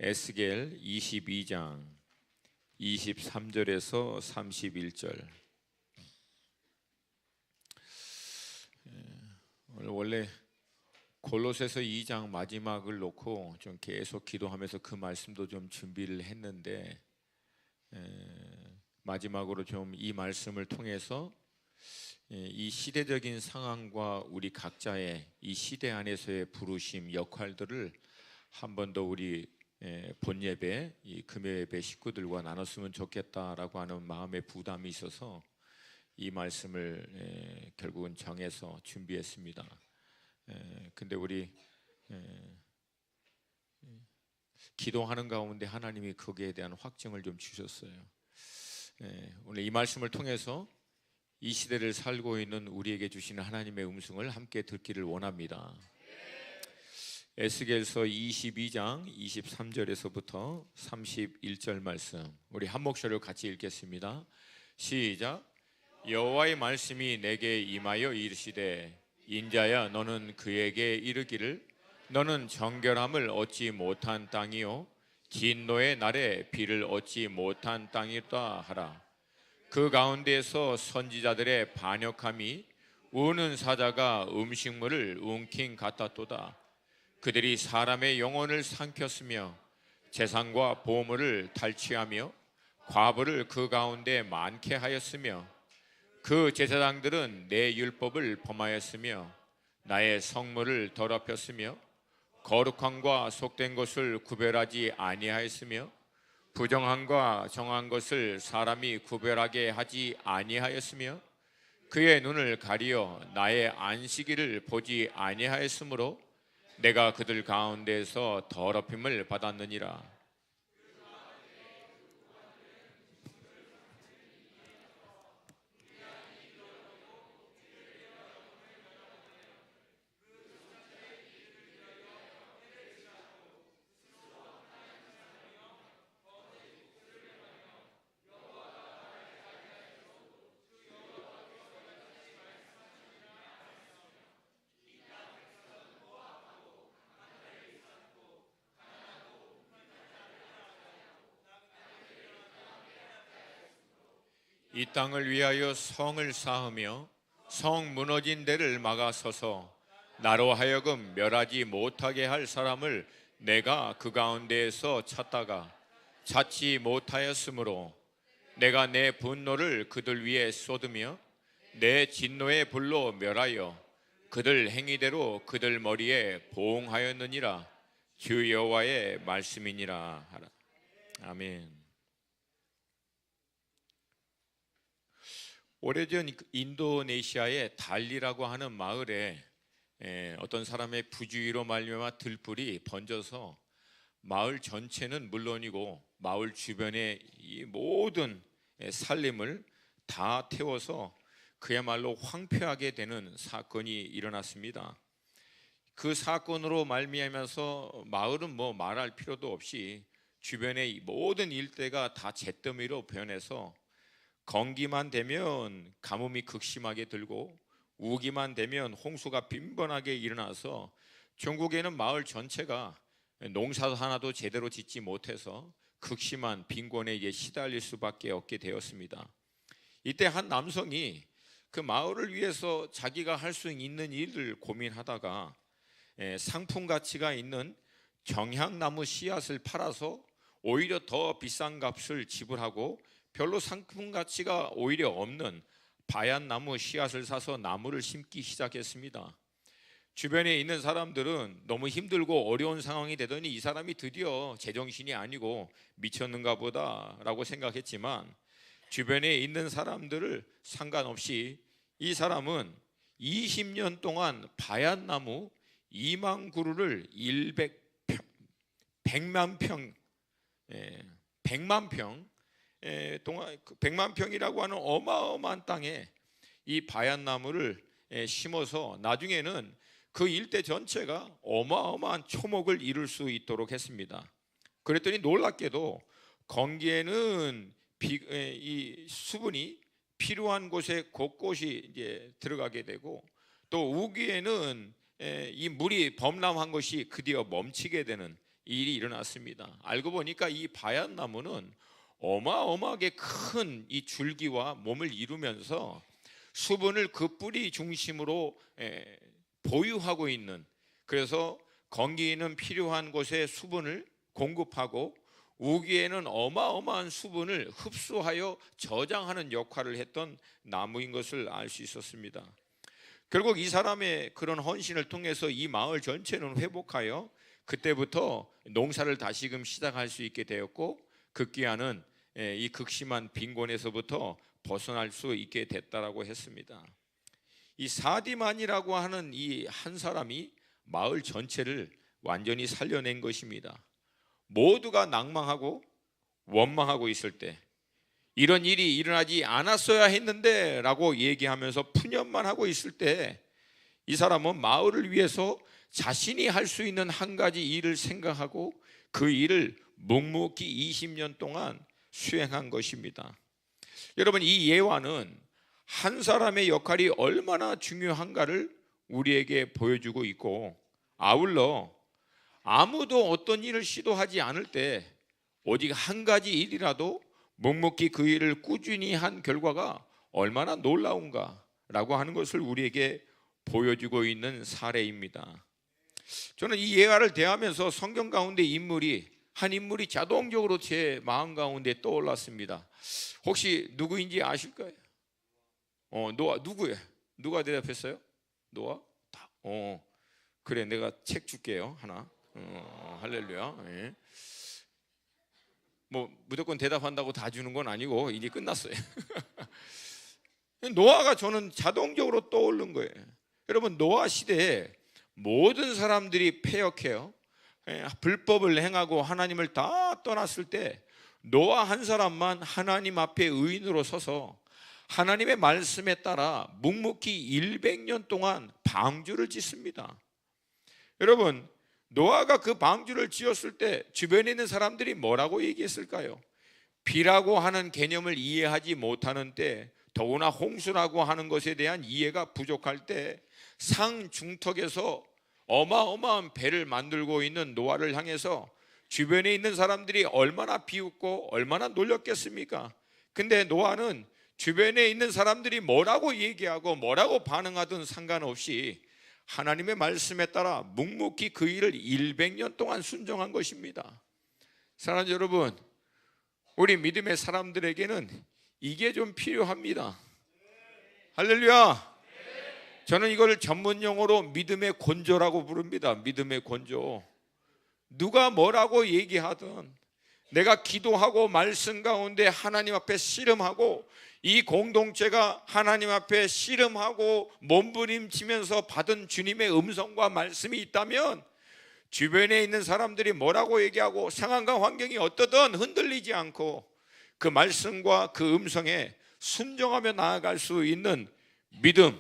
에스겔 22장 23절에서 31절. 원래 골로새서 2장 마지막을 놓고 좀 계속 기도하면서 그 말씀도 좀 준비를 했는데, 마지막으로 좀 이 말씀을 통해서 이 시대적인 상황과 우리 각자의 이 시대 안에서의 부르심, 역할들을 한 번 더 우리 본 예배, 이 금요 예배 식구들과 나눴으면 좋겠다라고 하는 마음의 부담이 있어서 이 말씀을 결국은 정해서 준비했습니다. 근데 우리 기도하는 가운데 하나님이 거기에 대한 확증을 좀 주셨어요. 오늘 이 말씀을 통해서 이 시대를 살고 있는 우리에게 주시는 하나님의 음성을 함께 듣기를 원합니다. 에스겔서 22장 23절에서부터 31절 말씀, 우리 한 목소리로 같이 읽겠습니다. 시작. 여호와의 말씀이 내게 임하여 이르시되, 인자야, 너는 그에게 이르기를, 너는 정결함을 얻지 못한 땅이요 진노의 날에 비를 얻지 못한 땅이다 하라. 그 가운데에서 선지자들의 반역함이 우는 사자가 음식물을 움킨 같았도다. 그들이 사람의 영혼을 삼켰으며 재산과 보물을 탈취하며 과부를 그 가운데 많게 하였으며, 그 제사장들은 내 율법을 범하였으며 나의 성물을 더럽혔으며 거룩함과 속된 것을 구별하지 아니하였으며 부정함과 정한 것을 사람이 구별하게 하지 아니하였으며 그의 눈을 가리어 나의 안식일을 보지 아니하였으므로 내가 그들 가운데서 더럽힘을 받았느니라. 이 땅을 위하여 성을 쌓으며 성 무너진 데를 막아서서 나로 하여금 멸하지 못하게 할 사람을 내가 그 가운데에서 찾다가 찾지 못하였으므로 내가 내 분노를 그들 위에 쏟으며 내 진노의 불로 멸하여 그들 행위대로 그들 머리에 보응하였느니라. 주 여호와의 말씀이니라 하라. 아멘. 오래전 인도네시아의 달리라고 하는 마을에 어떤 사람의 부주의로 말미암아 들불이 번져서 마을 전체는 물론이고 마을 주변의 이 모든 산림을 다 태워서 그야말로 황폐하게 되는 사건이 일어났습니다. 그 사건으로 말미암아서 마을은 뭐 말할 필요도 없이 주변의 모든 일대가 다 잿더미로 변해서 건기만 되면 가뭄이 극심하게 들고 우기만 되면 홍수가 빈번하게 일어나서 중국에는 마을 전체가 농사 하나도 제대로 짓지 못해서 극심한 빈곤에 시달릴 수밖에 없게 되었습니다. 이때 한 남성이 그 마을을 위해서 자기가 할 수 있는 일을 고민하다가 상품 가치가 있는 정향나무 씨앗을 팔아서 오히려 더 비싼 값을 지불하고 별로 상품 가치가 오히려 없는 바얀나무 씨앗을 사서 나무를 심기 시작했습니다. 주변에 있는 사람들은 너무 힘들고 어려운 상황이 되더니 이 사람이 드디어 제정신이 아니고 미쳤는가 보다라고 생각했지만, 주변에 있는 사람들을 상관없이 이 사람은 20년 동안 바얀나무 2만 그루를 100만 평 동안 100만 평이라고 하는 어마어마한 땅에 이 바얀나무를 심어서 나중에는 그 일대 전체가 어마어마한 초목을 이룰 수 있도록 했습니다. 그랬더니 놀랍게도 건기에는 이 수분이 필요한 곳에 곳곳이 이제 들어가게 되고, 또 우기에는 이 물이 범람한 것이 드디어 멈추게 되는 일이 일어났습니다. 알고 보니까 이 바야나무는 어마어마하게 큰 이 줄기와 몸을 이루면서 수분을 그 뿌리 중심으로 보유하고 있는, 그래서 건기는 필요한 곳에 수분을 공급하고 우기에는 어마어마한 수분을 흡수하여 저장하는 역할을 했던 나무인 것을 알 수 있었습니다. 결국 이 사람의 그런 헌신을 통해서 이 마을 전체는 회복하여 그때부터 농사를 다시금 시작할 수 있게 되었고, 급기야는 이 극심한 빈곤에서부터 벗어날 수 있게 됐다라고 했습니다. 이 사디만이라고 하는 이 한 사람이 마을 전체를 완전히 살려낸 것입니다. 모두가 낭망하고 원망하고 있을 때, 이런 일이 일어나지 않았어야 했는데 라고 얘기하면서 푸념만 하고 있을 때, 이 사람은 마을을 위해서 자신이 할 수 있는 한 가지 일을 생각하고 그 일을 묵묵히 20년 동안 수행한 것입니다. 여러분, 이 예화는 한 사람의 역할이 얼마나 중요한가를 우리에게 보여주고 있고, 아울러 아무도 어떤 일을 시도하지 않을 때 오직 한 가지 일이라도 묵묵히 그 일을 꾸준히 한 결과가 얼마나 놀라운가라고 하는 것을 우리에게 보여주고 있는 사례입니다. 저는 이 예화를 대하면서 성경 가운데 한 인물이 자동적으로 제 마음 가운데 떠올랐습니다. 혹시 누구인지 아실까요? 노아. 누구예요? 누가 대답했어요? 노아? 그래, 내가 책 줄게요, 하나. 할렐루야. 예. 뭐 무조건 대답한다고 다 주는 건 아니고 이제 끝났어요. 노아가 저는 자동적으로 떠오른 거예요. 여러분, 노아 시대에 모든 사람들이 패역해요. 불법을 행하고 하나님을 다 떠났을 때 노아 한 사람만 하나님 앞에 의인으로 서서 하나님의 말씀에 따라 묵묵히 100년 동안 방주를 짓습니다. 여러분, 노아가 그 방주를 지었을 때 주변에 있는 사람들이 뭐라고 얘기했을까요? 비라고 하는 개념을 이해하지 못하는 때, 더구나 홍수라고 하는 것에 대한 이해가 부족할 때 상중턱에서 어마어마한 배를 만들고 있는 노아를 향해서 주변에 있는 사람들이 얼마나 비웃고 얼마나 놀렸겠습니까? 근데 노아는 주변에 있는 사람들이 뭐라고 얘기하고 뭐라고 반응하든 상관없이 하나님의 말씀에 따라 묵묵히 그 일을 100년 동안 순종한 것입니다. 사랑하는 여러분, 우리 믿음의 사람들에게는 이게 좀 필요합니다. 할렐루야. 저는 이걸 전문 용어로 믿음의 곤조라고 부릅니다. 믿음의 곤조. 누가 뭐라고 얘기하든 내가 기도하고 말씀 가운데 하나님 앞에 씨름하고 이 공동체가 하나님 앞에 씨름하고 몸부림치면서 받은 주님의 음성과 말씀이 있다면 주변에 있는 사람들이 뭐라고 얘기하고 상황과 환경이 어떠든 흔들리지 않고 그 말씀과 그 음성에 순종하며 나아갈 수 있는 믿음,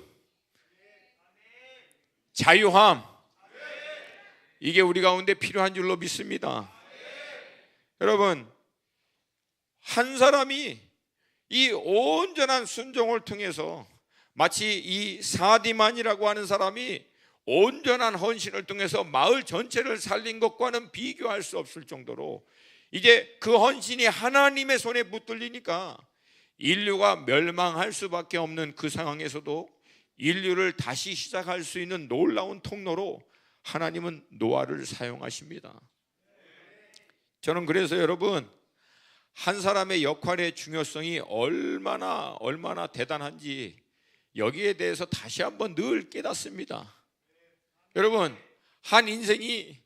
자유함, 이게 우리 가운데 필요한 줄로 믿습니다. 여러분, 한 사람이 이 온전한 순종을 통해서 마치 이 사디만이라고 하는 사람이 온전한 헌신을 통해서 마을 전체를 살린 것과는 비교할 수 없을 정도로 이제 그 헌신이 하나님의 손에 붙들리니까 인류가 멸망할 수밖에 없는 그 상황에서도 인류를 다시 시작할 수 있는 놀라운 통로로 하나님은 노아를 사용하십니다. 저는 그래서 여러분, 한 사람의 역할의 중요성이 얼마나 대단한지 여기에 대해서 다시 한번 늘 깨닫습니다. 여러분, 한 인생이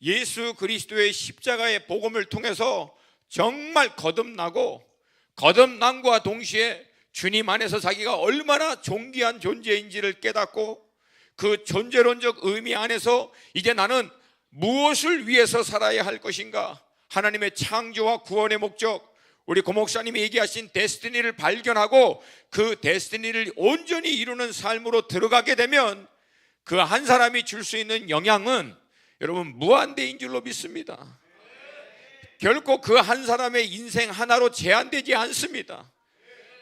예수 그리스도의 십자가의 복음을 통해서 정말 거듭남과 동시에 주님 안에서 자기가 얼마나 존귀한 존재인지를 깨닫고 그 존재론적 의미 안에서 이제 나는 무엇을 위해서 살아야 할 것인가, 하나님의 창조와 구원의 목적, 우리 고목사님이 얘기하신 데스티니를 발견하고 그 데스티니를 온전히 이루는 삶으로 들어가게 되면 그 한 사람이 줄 수 있는 영향은 여러분 무한대인 줄로 믿습니다. 결코 그 한 사람의 인생 하나로 제한되지 않습니다.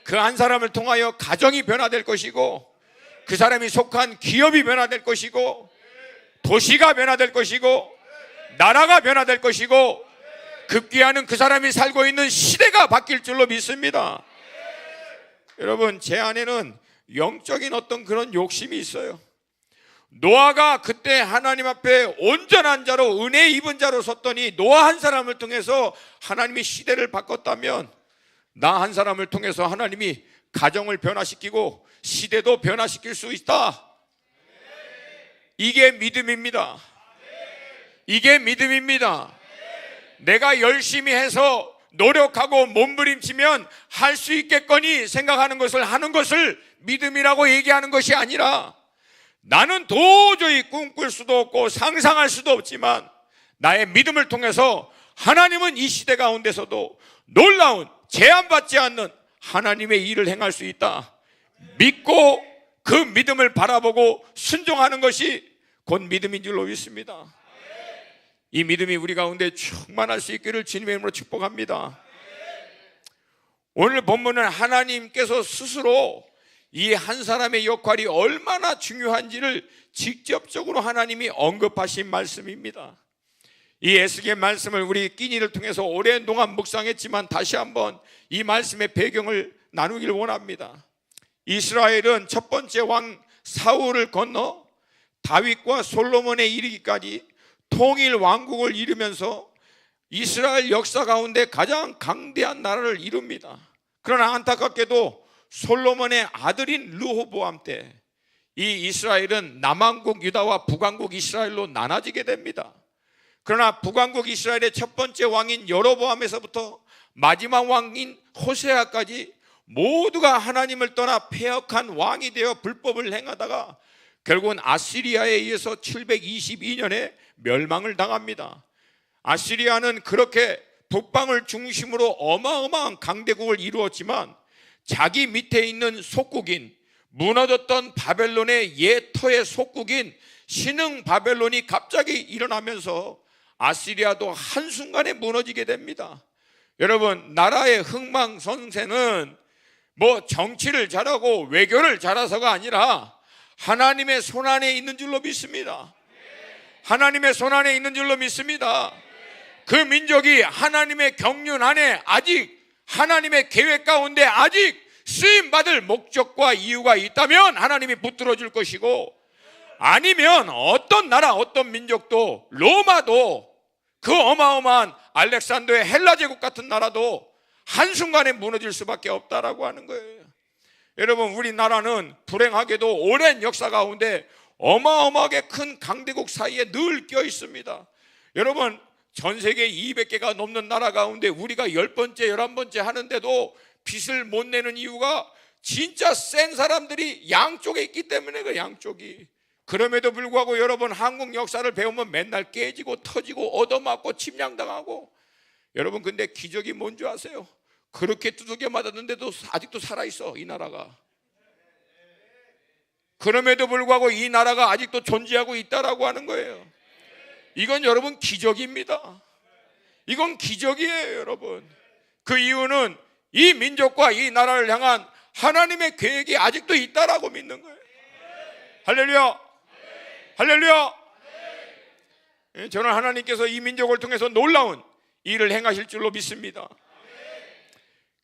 그 한 사람을 통하여 가정이 변화될 것이고, 그 사람이 속한 기업이 변화될 것이고, 도시가 변화될 것이고, 나라가 변화될 것이고 급기야는 그 사람이 살고 있는 시대가 바뀔 줄로 믿습니다. 여러분, 제 안에는 영적인 어떤 그런 욕심이 있어요. 노아가 그때 하나님 앞에 온전한 자로 은혜 입은 자로 섰더니 노아 한 사람을 통해서 하나님이 시대를 바꿨다면 나 한 사람을 통해서 하나님이 가정을 변화시키고 시대도 변화시킬 수 있다. 이게 믿음입니다. 이게 믿음입니다. 내가 열심히 해서 노력하고 몸부림치면 할 수 있겠거니 생각하는 것을 하는 것을 믿음이라고 얘기하는 것이 아니라 나는 도저히 꿈꿀 수도 없고 상상할 수도 없지만 나의 믿음을 통해서 하나님은 이 시대 가운데서도 놀라운 제한받지 않는 하나님의 일을 행할 수 있다. 믿고 그 믿음을 바라보고 순종하는 것이 곧 믿음인 줄로 믿습니다. 이 믿음이 우리 가운데 충만할 수 있기를 주님의 이름으로 축복합니다. 오늘 본문은 하나님께서 스스로 이 한 사람의 역할이 얼마나 중요한지를 직접적으로 하나님이 언급하신 말씀입니다. 이 에스겔 말씀을 우리 끼니를 통해서 오랜 동안 묵상했지만 다시 한번 이 말씀의 배경을 나누길 원합니다. 이스라엘은 첫 번째 왕 사울을 건너 다윗과 솔로몬에 이르기까지 통일 왕국을 이루면서 이스라엘 역사 가운데 가장 강대한 나라를 이룹니다. 그러나 안타깝게도 솔로몬의 아들인 르호보암 때 이 이스라엘은 남왕국 유다와 북왕국 이스라엘로 나눠지게 됩니다. 그러나 북왕국 이스라엘의 첫 번째 왕인 여로보암에서부터 마지막 왕인 호세아까지 모두가 하나님을 떠나 패역한 왕이 되어 불법을 행하다가 결국은 아시리아에 의해서 722년에 멸망을 당합니다. 아시리아는 그렇게 북방을 중심으로 어마어마한 강대국을 이루었지만 자기 밑에 있는 속국인, 무너졌던 바벨론의 옛 터의 속국인 신흥 바벨론이 갑자기 일어나면서 아시리아도 한순간에 무너지게 됩니다. 여러분, 나라의 흥망성쇠는 뭐 정치를 잘하고 외교를 잘해서가 아니라 하나님의 손안에 있는 줄로 믿습니다. 하나님의 손안에 있는 줄로 믿습니다. 그 민족이 하나님의 경륜 안에 아직 하나님의 계획 가운데 아직 쓰임받을 목적과 이유가 있다면 하나님이 붙들어 줄 것이고, 아니면 어떤 나라 어떤 민족도, 로마도 그 어마어마한 알렉산더의 헬라 제국 같은 나라도 한순간에 무너질 수밖에 없다라고 하는 거예요. 여러분, 우리나라는 불행하게도 오랜 역사 가운데 어마어마하게 큰 강대국 사이에 늘 껴 있습니다. 여러분, 전 세계 200개가 넘는 나라 가운데 우리가 10번째, 11번째 하는데도 빚을 못 내는 이유가 진짜 센 사람들이 양쪽에 있기 때문에 그 양쪽이. 그럼에도 불구하고 여러분, 한국 역사를 배우면 맨날 깨지고 터지고 얻어맞고 침략당하고. 여러분, 근데 기적이 뭔지 아세요? 그렇게 두들겨 맞았는데도 아직도 살아있어, 이 나라가. 그럼에도 불구하고 이 나라가 아직도 존재하고 있다라고 하는 거예요. 이건 여러분 기적입니다. 이건 기적이에요, 여러분. 그 이유는 이 민족과 이 나라를 향한 하나님의 계획이 아직도 있다라고 믿는 거예요. 할렐루야, 할렐루야. 저는 하나님께서 이 민족을 통해서 놀라운 일을 행하실 줄로 믿습니다.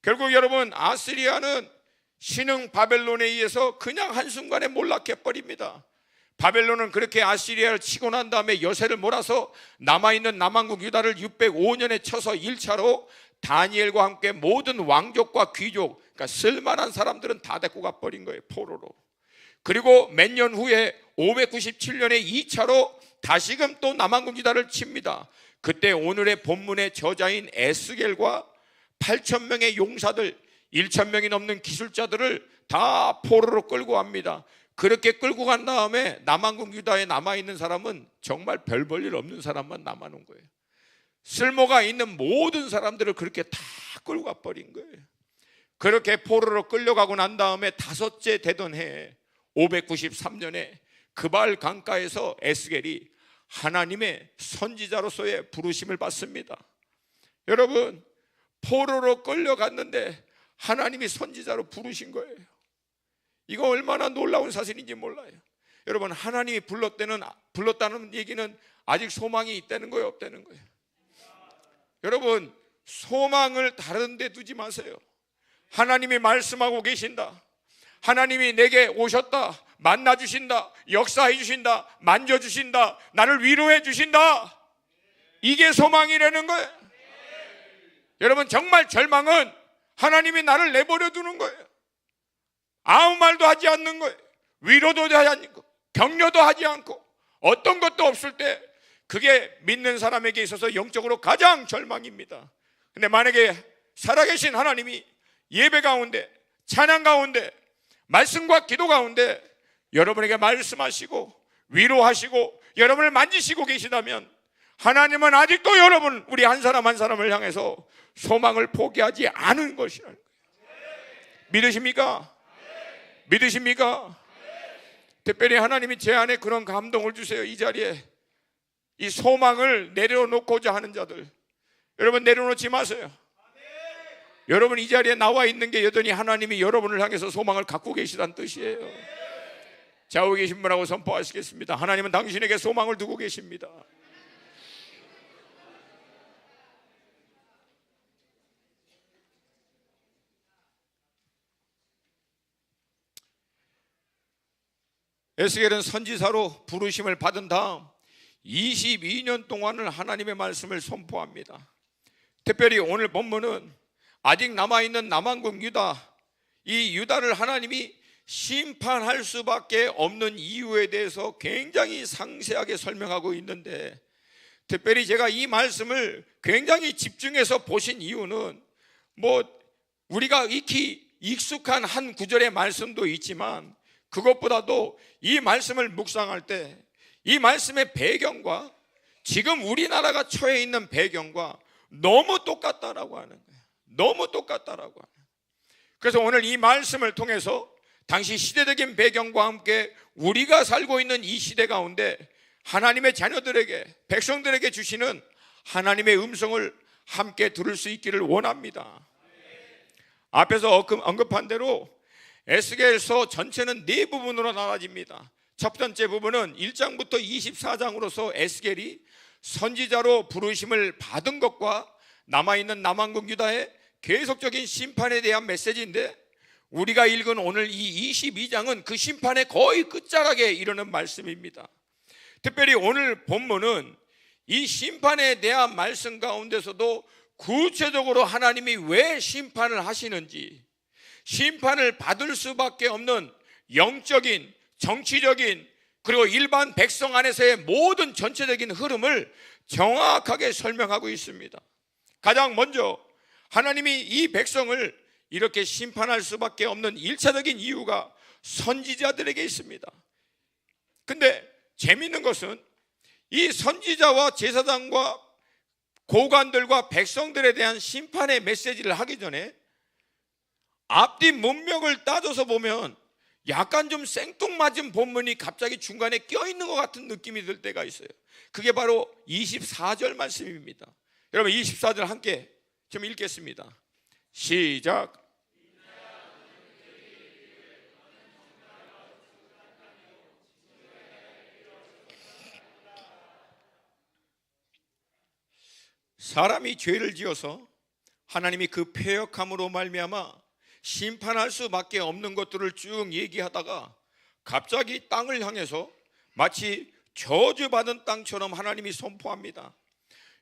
결국 여러분, 아시리아는 신흥 바벨론에 의해서 그냥 한순간에 몰락해버립니다. 바벨론은 그렇게 아시리아를 치고 난 다음에 여세를 몰아서 남아있는 남왕국 유다를 605년에 쳐서 1차로 다니엘과 함께 모든 왕족과 귀족, 그러니까 쓸만한 사람들은 다 데리고 가버린 거예요, 포로로. 그리고 몇 년 후에 597년에 2차로 다시금 또 남왕국 유다를 칩니다. 그때 오늘의 본문의 저자인 에스겔과 8,000명의 용사들, 1,000명이 넘는 기술자들을 다 포로로 끌고 갑니다. 그렇게 끌고 간 다음에 남왕국 유다에 남아있는 사람은 정말 별 볼 일 없는 사람만 남아놓은 거예요. 쓸모가 있는 모든 사람들을 그렇게 다 끌고 가버린 거예요. 그렇게 포로로 끌려가고 난 다음에 다섯째 되던 해에 593년에 그발 강가에서 에스겔이 하나님의 선지자로서의 부르심을 받습니다. 여러분, 포로로 끌려갔는데 하나님이 선지자로 부르신 거예요. 이거 얼마나 놀라운 사실인지 몰라요. 여러분, 하나님이 불렀다는 얘기는 아직 소망이 있다는 거예요, 없다는 거예요? 여러분, 소망을 다른 데 두지 마세요. 하나님이 말씀하고 계신다, 하나님이 내게 오셨다, 만나주신다, 역사해 주신다, 만져주신다, 나를 위로해 주신다, 이게 소망이라는 거예요. 여러분, 정말 절망은 하나님이 나를 내버려 두는 거예요. 아무 말도 하지 않는 거예요. 위로도 하지 않고 격려도 하지 않고 어떤 것도 없을 때, 그게 믿는 사람에게 있어서 영적으로 가장 절망입니다. 근데 만약에 살아계신 하나님이 예배 가운데, 찬양 가운데, 말씀과 기도 가운데 여러분에게 말씀하시고 위로하시고 여러분을 만지시고 계시다면, 하나님은 아직도 여러분, 우리 한 사람 한 사람을 향해서 소망을 포기하지 않은 것이라는 거예요. 믿으십니까? 믿으십니까? 특별히 하나님이 제 안에 그런 감동을 주세요. 이 자리에 이 소망을 내려놓고자 하는 자들, 여러분 내려놓지 마세요. 여러분 이 자리에 나와 있는 게 여전히 하나님이 여러분을 향해서 소망을 갖고 계시다는 뜻이에요. 좌우에 계신 분하고 선포하시겠습니다. 하나님은 당신에게 소망을 두고 계십니다. 에스겔은 선지자로 부르심을 받은 다음 22년 동안을 하나님의 말씀을 선포합니다. 특별히 오늘 본문은 아직 남아있는 남한국 유다, 이 유다를 하나님이 심판할 수밖에 없는 이유에 대해서 굉장히 상세하게 설명하고 있는데, 특별히 제가 이 말씀을 굉장히 집중해서 보신 이유는, 우리가 익히 익숙한 한 구절의 말씀도 있지만, 그것보다도 이 말씀을 묵상할 때 이 말씀의 배경과 지금 우리나라가 처해 있는 배경과 너무 똑같다라고 하는 거예요. 너무 똑같다라고 하는 거예요. 그래서 오늘 이 말씀을 통해서 당시 시대적인 배경과 함께 우리가 살고 있는 이 시대 가운데 하나님의 자녀들에게, 백성들에게 주시는 하나님의 음성을 함께 들을 수 있기를 원합니다. 앞에서 언급한 대로 에스겔서 전체는 네 부분으로 나눠집니다. 첫 번째 부분은 1장부터 24장으로서 에스겔이 선지자로 부르심을 받은 것과 남아있는 남한국 유다의 계속적인 심판에 대한 메시지인데, 우리가 읽은 오늘 이 22장은 그 심판의 거의 끝자락에 이르는 말씀입니다. 특별히 오늘 본문은 이 심판에 대한 말씀 가운데서도 구체적으로 하나님이 왜 심판을 하시는지, 심판을 받을 수밖에 없는 영적인, 정치적인, 그리고 일반 백성 안에서의 모든 전체적인 흐름을 정확하게 설명하고 있습니다. 가장 먼저 하나님이 이 백성을 이렇게 심판할 수밖에 없는 1차적인 이유가 선지자들에게 있습니다. 근데 재미있는 것은 이 선지자와 제사장과 고관들과 백성들에 대한 심판의 메시지를 하기 전에 앞뒤 문맥을 따져서 보면 약간 좀 생뚱맞은 본문이 갑자기 중간에 껴있는 것 같은 느낌이 들 때가 있어요. 그게 바로 24절 말씀입니다. 여러분 24절 함께 좀 읽겠습니다. 시작. 사람이 죄를 지어서 하나님이 그 패역함으로 말미암아 심판할 수밖에 없는 것들을 쭉 얘기하다가 갑자기 땅을 향해서 마치 저주받은 땅처럼 하나님이 선포합니다.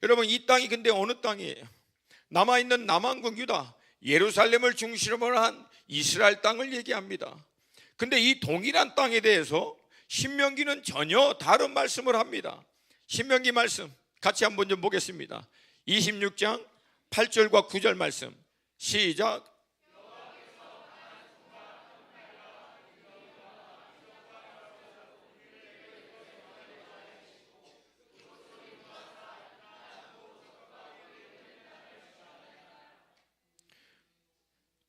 여러분 이 땅이 근데 어느 땅이에요? 남아있는 남한국 유다, 예루살렘을 중심으로 한 이스라엘 땅을 얘기합니다. 근데 이 동일한 땅에 대해서 신명기는 전혀 다른 말씀을 합니다. 신명기 말씀 같이 한번 좀 보겠습니다. 26장 8절과 9절 말씀 시작.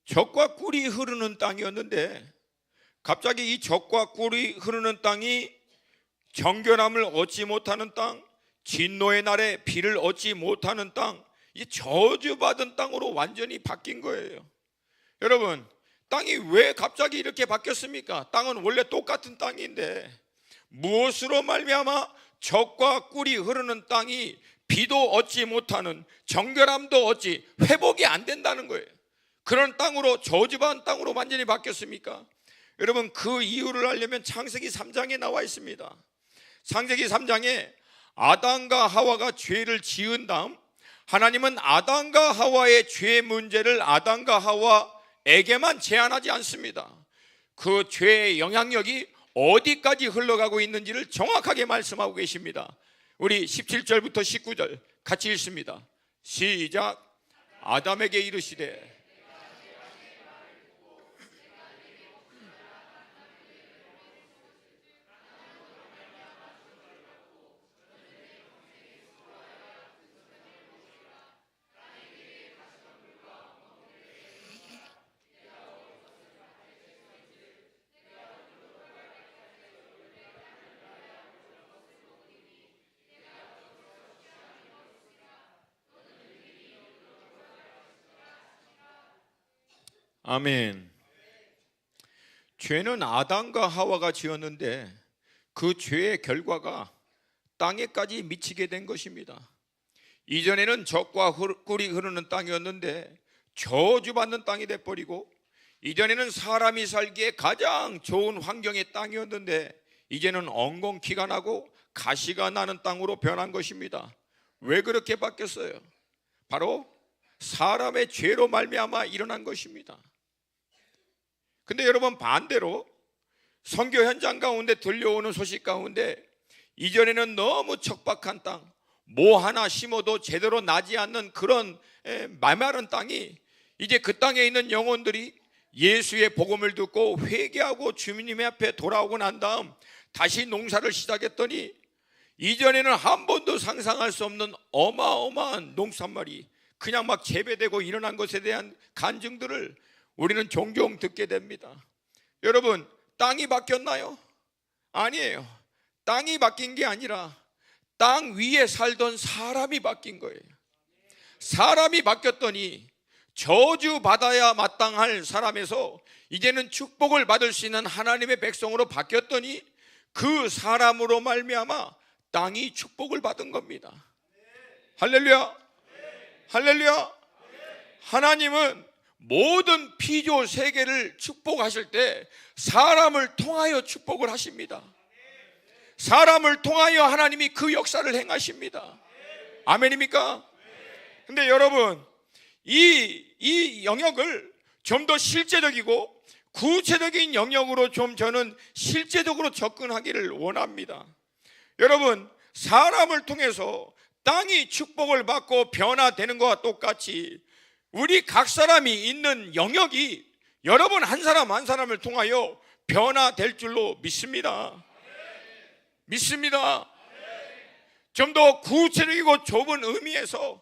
젖과 꿀이 흐르는 땅이었는데 갑자기 이 젖과 꿀이 흐르는 땅이 정결함을 얻지 못하는 땅, 진노의 날에 비를 얻지 못하는 땅, 이 저주받은 땅으로 완전히 바뀐 거예요. 여러분 땅이 왜 갑자기 이렇게 바뀌었습니까? 땅은 원래 똑같은 땅인데 무엇으로 말미암아 젖과 꿀이 흐르는 땅이 비도 얻지 못하는, 정결함도 얻지, 회복이 안 된다는 거예요. 그런 땅으로, 저주받은 땅으로 완전히 바뀌었습니까? 여러분, 그 이유를 알려면 창세기 3장에 나와 있습니다. 창세기 3장에 아담과 하와가 죄를 지은 다음 하나님은 아담과 하와의 죄 문제를 아담과 하와에게만 제한하지 않습니다. 그 죄의 영향력이 어디까지 흘러가고 있는지를 정확하게 말씀하고 계십니다. 우리 17절부터 19절 같이 읽습니다. 시작. 아담에게 이르시되 아멘. 죄는 아담과 하와가 지었는데 그 죄의 결과가 땅에까지 미치게 된 것입니다. 이전에는 젖과 꿀이 흐르는 땅이었는데 저주받는 땅이 돼버리고, 이전에는 사람이 살기에 가장 좋은 환경의 땅이었는데 이제는 엉겅퀴가 나고 가시가 나는 땅으로 변한 것입니다. 왜 그렇게 바뀌었어요? 바로 사람의 죄로 말미암아 일어난 것입니다. 근데 여러분, 반대로 선교 현장 가운데 들려오는 소식 가운데 이전에는 너무 척박한 땅, 뭐 하나 심어도 제대로 나지 않는 그런 메마른 땅이, 이제 그 땅에 있는 영혼들이 예수의 복음을 듣고 회개하고 주님 앞에 돌아오고 난 다음 다시 농사를 시작했더니 이전에는 한 번도 상상할 수 없는 어마어마한 농산물이 그냥 막 재배되고 일어난 것에 대한 간증들을 우리는 종종 듣게 됩니다. 여러분, 땅이 바뀌었나요? 아니에요. 땅이 바뀐 게 아니라 땅 위에 살던 사람이 바뀐 거예요. 사람이 바뀌었더니 저주받아야 마땅할 사람에서 이제는 축복을 받을 수 있는 하나님의 백성으로 바뀌었더니 그 사람으로 말미암아 땅이 축복을 받은 겁니다. 할렐루야, 할렐루야. 하나님은 모든 피조 세계를 축복하실 때 사람을 통하여 축복을 하십니다. 사람을 통하여 하나님이 그 역사를 행하십니다. 아멘입니까? 근데 여러분, 이 영역을 좀 더 실제적이고 구체적인 영역으로 좀 저는 실제적으로 접근하기를 원합니다. 여러분, 사람을 통해서 땅이 축복을 받고 변화되는 것과 똑같이 우리 각 사람이 있는 영역이 여러분 한 사람 한 사람을 통하여 변화될 줄로 믿습니다. 믿습니다. 좀 더 구체적이고 좁은 의미에서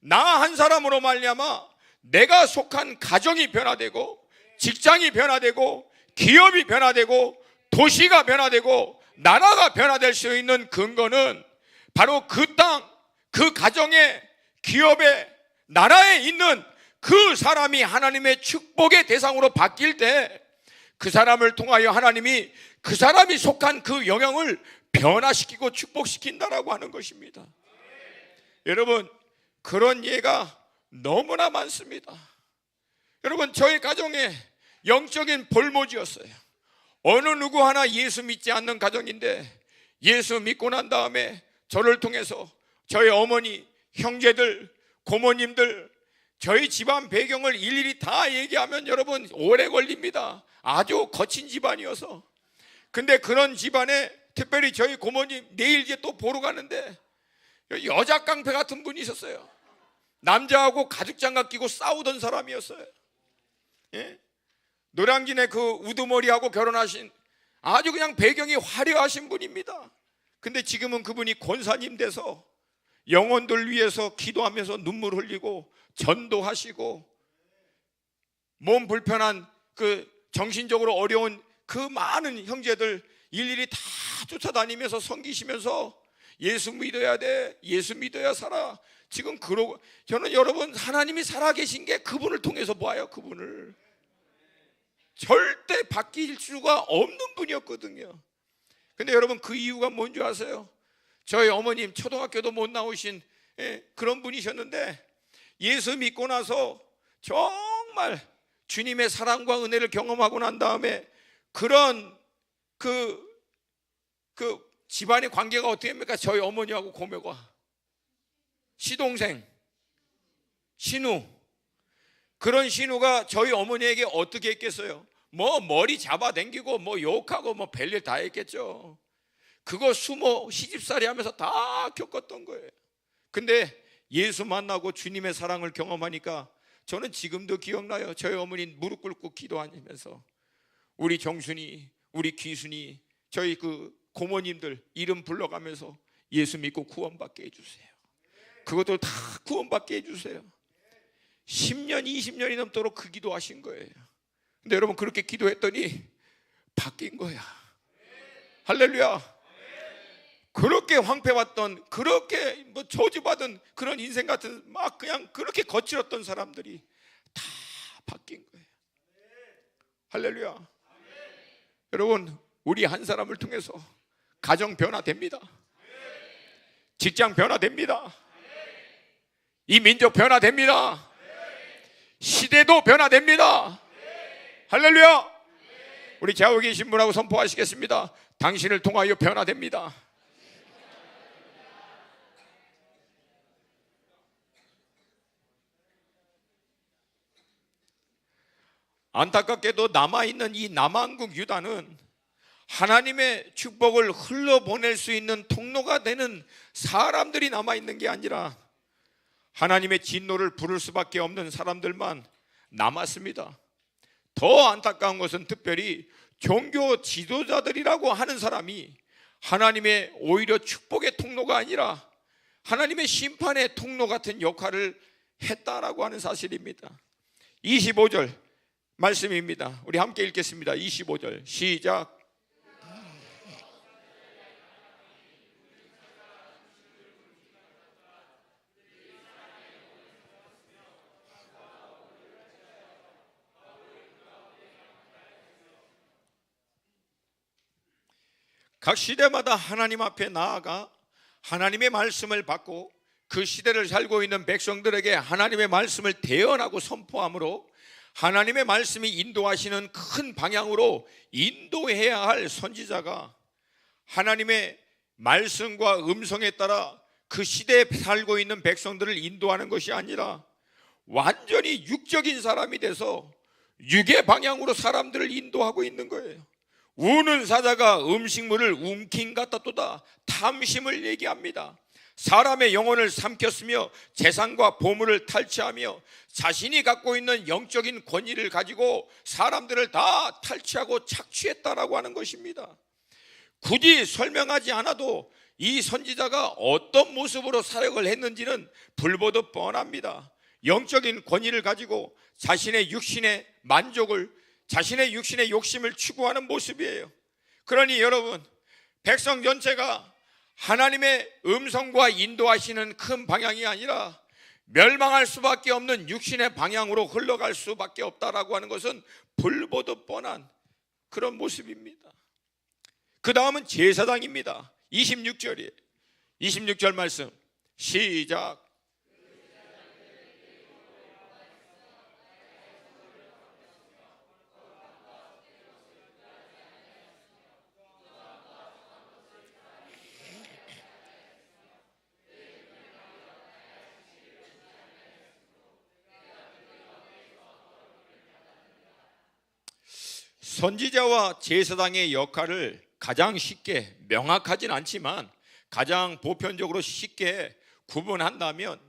나 한 사람으로 말미암아 내가 속한 가정이 변화되고, 직장이 변화되고, 기업이 변화되고, 도시가 변화되고, 나라가 변화될 수 있는 근거는 바로 그 땅, 그 가정에, 기업에, 나라에 있는 그 사람이 하나님의 축복의 대상으로 바뀔 때 그 사람을 통하여 하나님이 그 사람이 속한 그 영역을 변화시키고 축복시킨다라고 하는 것입니다. 여러분, 그런 예가 너무나 많습니다. 여러분, 저희 가정에 영적인 볼모지였어요. 어느 누구 하나 예수 믿지 않는 가정인데 예수 믿고 난 다음에 저를 통해서 저희 어머니, 형제들, 고모님들, 저희 집안 배경을 일일이 다 얘기하면 여러분 오래 걸립니다. 아주 거친 집안이어서. 근데 그런 집안에 특별히 저희 고모님 내일 이제 또 보러 가는데 여자 깡패 같은 분이 있었어요. 남자하고 가죽장갑 끼고 싸우던 사람이었어요. 예? 노량진에 그 우두머리하고 결혼하신 아주 그냥 배경이 화려하신 분입니다. 근데 지금은 그분이 권사님 돼서 영혼들 위해서 기도하면서 눈물 흘리고 전도하시고, 몸 불편한 그 정신적으로 어려운 그 많은 형제들 일일이 다 쫓아다니면서 섬기시면서 예수 믿어야 돼, 예수 믿어야 살아. 지금 그러고, 저는 여러분 하나님이 살아계신 게 그분을 통해서 봐요. 그분을 절대 바뀔 수가 없는 분이었거든요. 근데 여러분, 그 이유가 뭔지 아세요? 저희 어머님 초등학교도 못 나오신 그런 분이셨는데 예수 믿고 나서 정말 주님의 사랑과 은혜를 경험하고 난 다음에 그런 그 집안의 관계가 어떻게 됩니까? 저희 어머니하고 고매가 시동생, 신우, 그런 신우가 저희 어머니에게 어떻게 했겠어요? 뭐 머리 잡아당기고 뭐 욕하고 뭐 별일 다 했겠죠. 그거 숨어 시집살이 하면서 다 겪었던 거예요. 근데 예수 만나고 주님의 사랑을 경험하니까 저는 지금도 기억나요. 저희 어머니 무릎 꿇고 기도하면서 우리 정순이, 우리 귀순이, 저희 그 고모님들 이름 불러가면서 예수 믿고 구원받게 해주세요. 그것도 다 구원받게 해주세요. 10년, 20년이 넘도록 그 기도하신 거예요. 근데 여러분 그렇게 기도했더니 바뀐 거야. 할렐루야. 그렇게 황폐했던, 그렇게 뭐 저주받은 그런 인생 같은 막 그냥 그렇게 거칠었던 사람들이 다 바뀐 거예요. 할렐루야. 여러분 우리 한 사람을 통해서 가정 변화됩니다. 직장 변화됩니다. 이 민족 변화됩니다. 시대도 변화됩니다. 할렐루야. 우리 좌우에 계신 분하고 선포하시겠습니다. 당신을 통하여 변화됩니다. 안타깝게도 남아있는 이 남한국 유다는 하나님의 축복을 흘러보낼 수 있는 통로가 되는 사람들이 남아있는 게 아니라 하나님의 진노를 부를 수밖에 없는 사람들만 남았습니다. 더 안타까운 것은 특별히 종교 지도자들이라고 하는 사람이 하나님의 오히려 축복의 통로가 아니라 하나님의 심판의 통로 같은 역할을 했다라고 하는 사실입니다. 25절 말씀입니다. 우리 함께 읽겠습니다. 25절 시작. 각 시대마다 하나님 앞에 나아가 하나님의 말씀을 받고 그 시대를 살고 있는 백성들에게 하나님의 말씀을 대언하고 선포함으로 하나님의 말씀이 인도하시는 큰 방향으로 인도해야 할 선지자가 하나님의 말씀과 음성에 따라 그 시대에 살고 있는 백성들을 인도하는 것이 아니라 완전히 육적인 사람이 돼서 육의 방향으로 사람들을 인도하고 있는 거예요. 우는 사자가 음식물을 움킨 같았도다. 탐심을 얘기합니다. 사람의 영혼을 삼켰으며 재산과 보물을 탈취하며 자신이 갖고 있는 영적인 권위를 가지고 사람들을 다 탈취하고 착취했다라고 하는 것입니다. 굳이 설명하지 않아도 이 선지자가 어떤 모습으로 사역을 했는지는 불보듯 뻔합니다. 영적인 권위를 가지고 자신의 육신의 만족을, 자신의 육신의 욕심을 추구하는 모습이에요. 그러니 여러분, 백성 전체가 하나님의 음성과 인도하시는 큰 방향이 아니라 멸망할 수밖에 없는 육신의 방향으로 흘러갈 수밖에 없다라고 하는 것은 불보듯 뻔한 그런 모습입니다. 그 다음은 제사장입니다. 26절이에요. 26절 말씀 시작. 선지자와 제사장의 역할을 가장 쉽게, 명확하진 않지만 가장 보편적으로 쉽게 구분한다면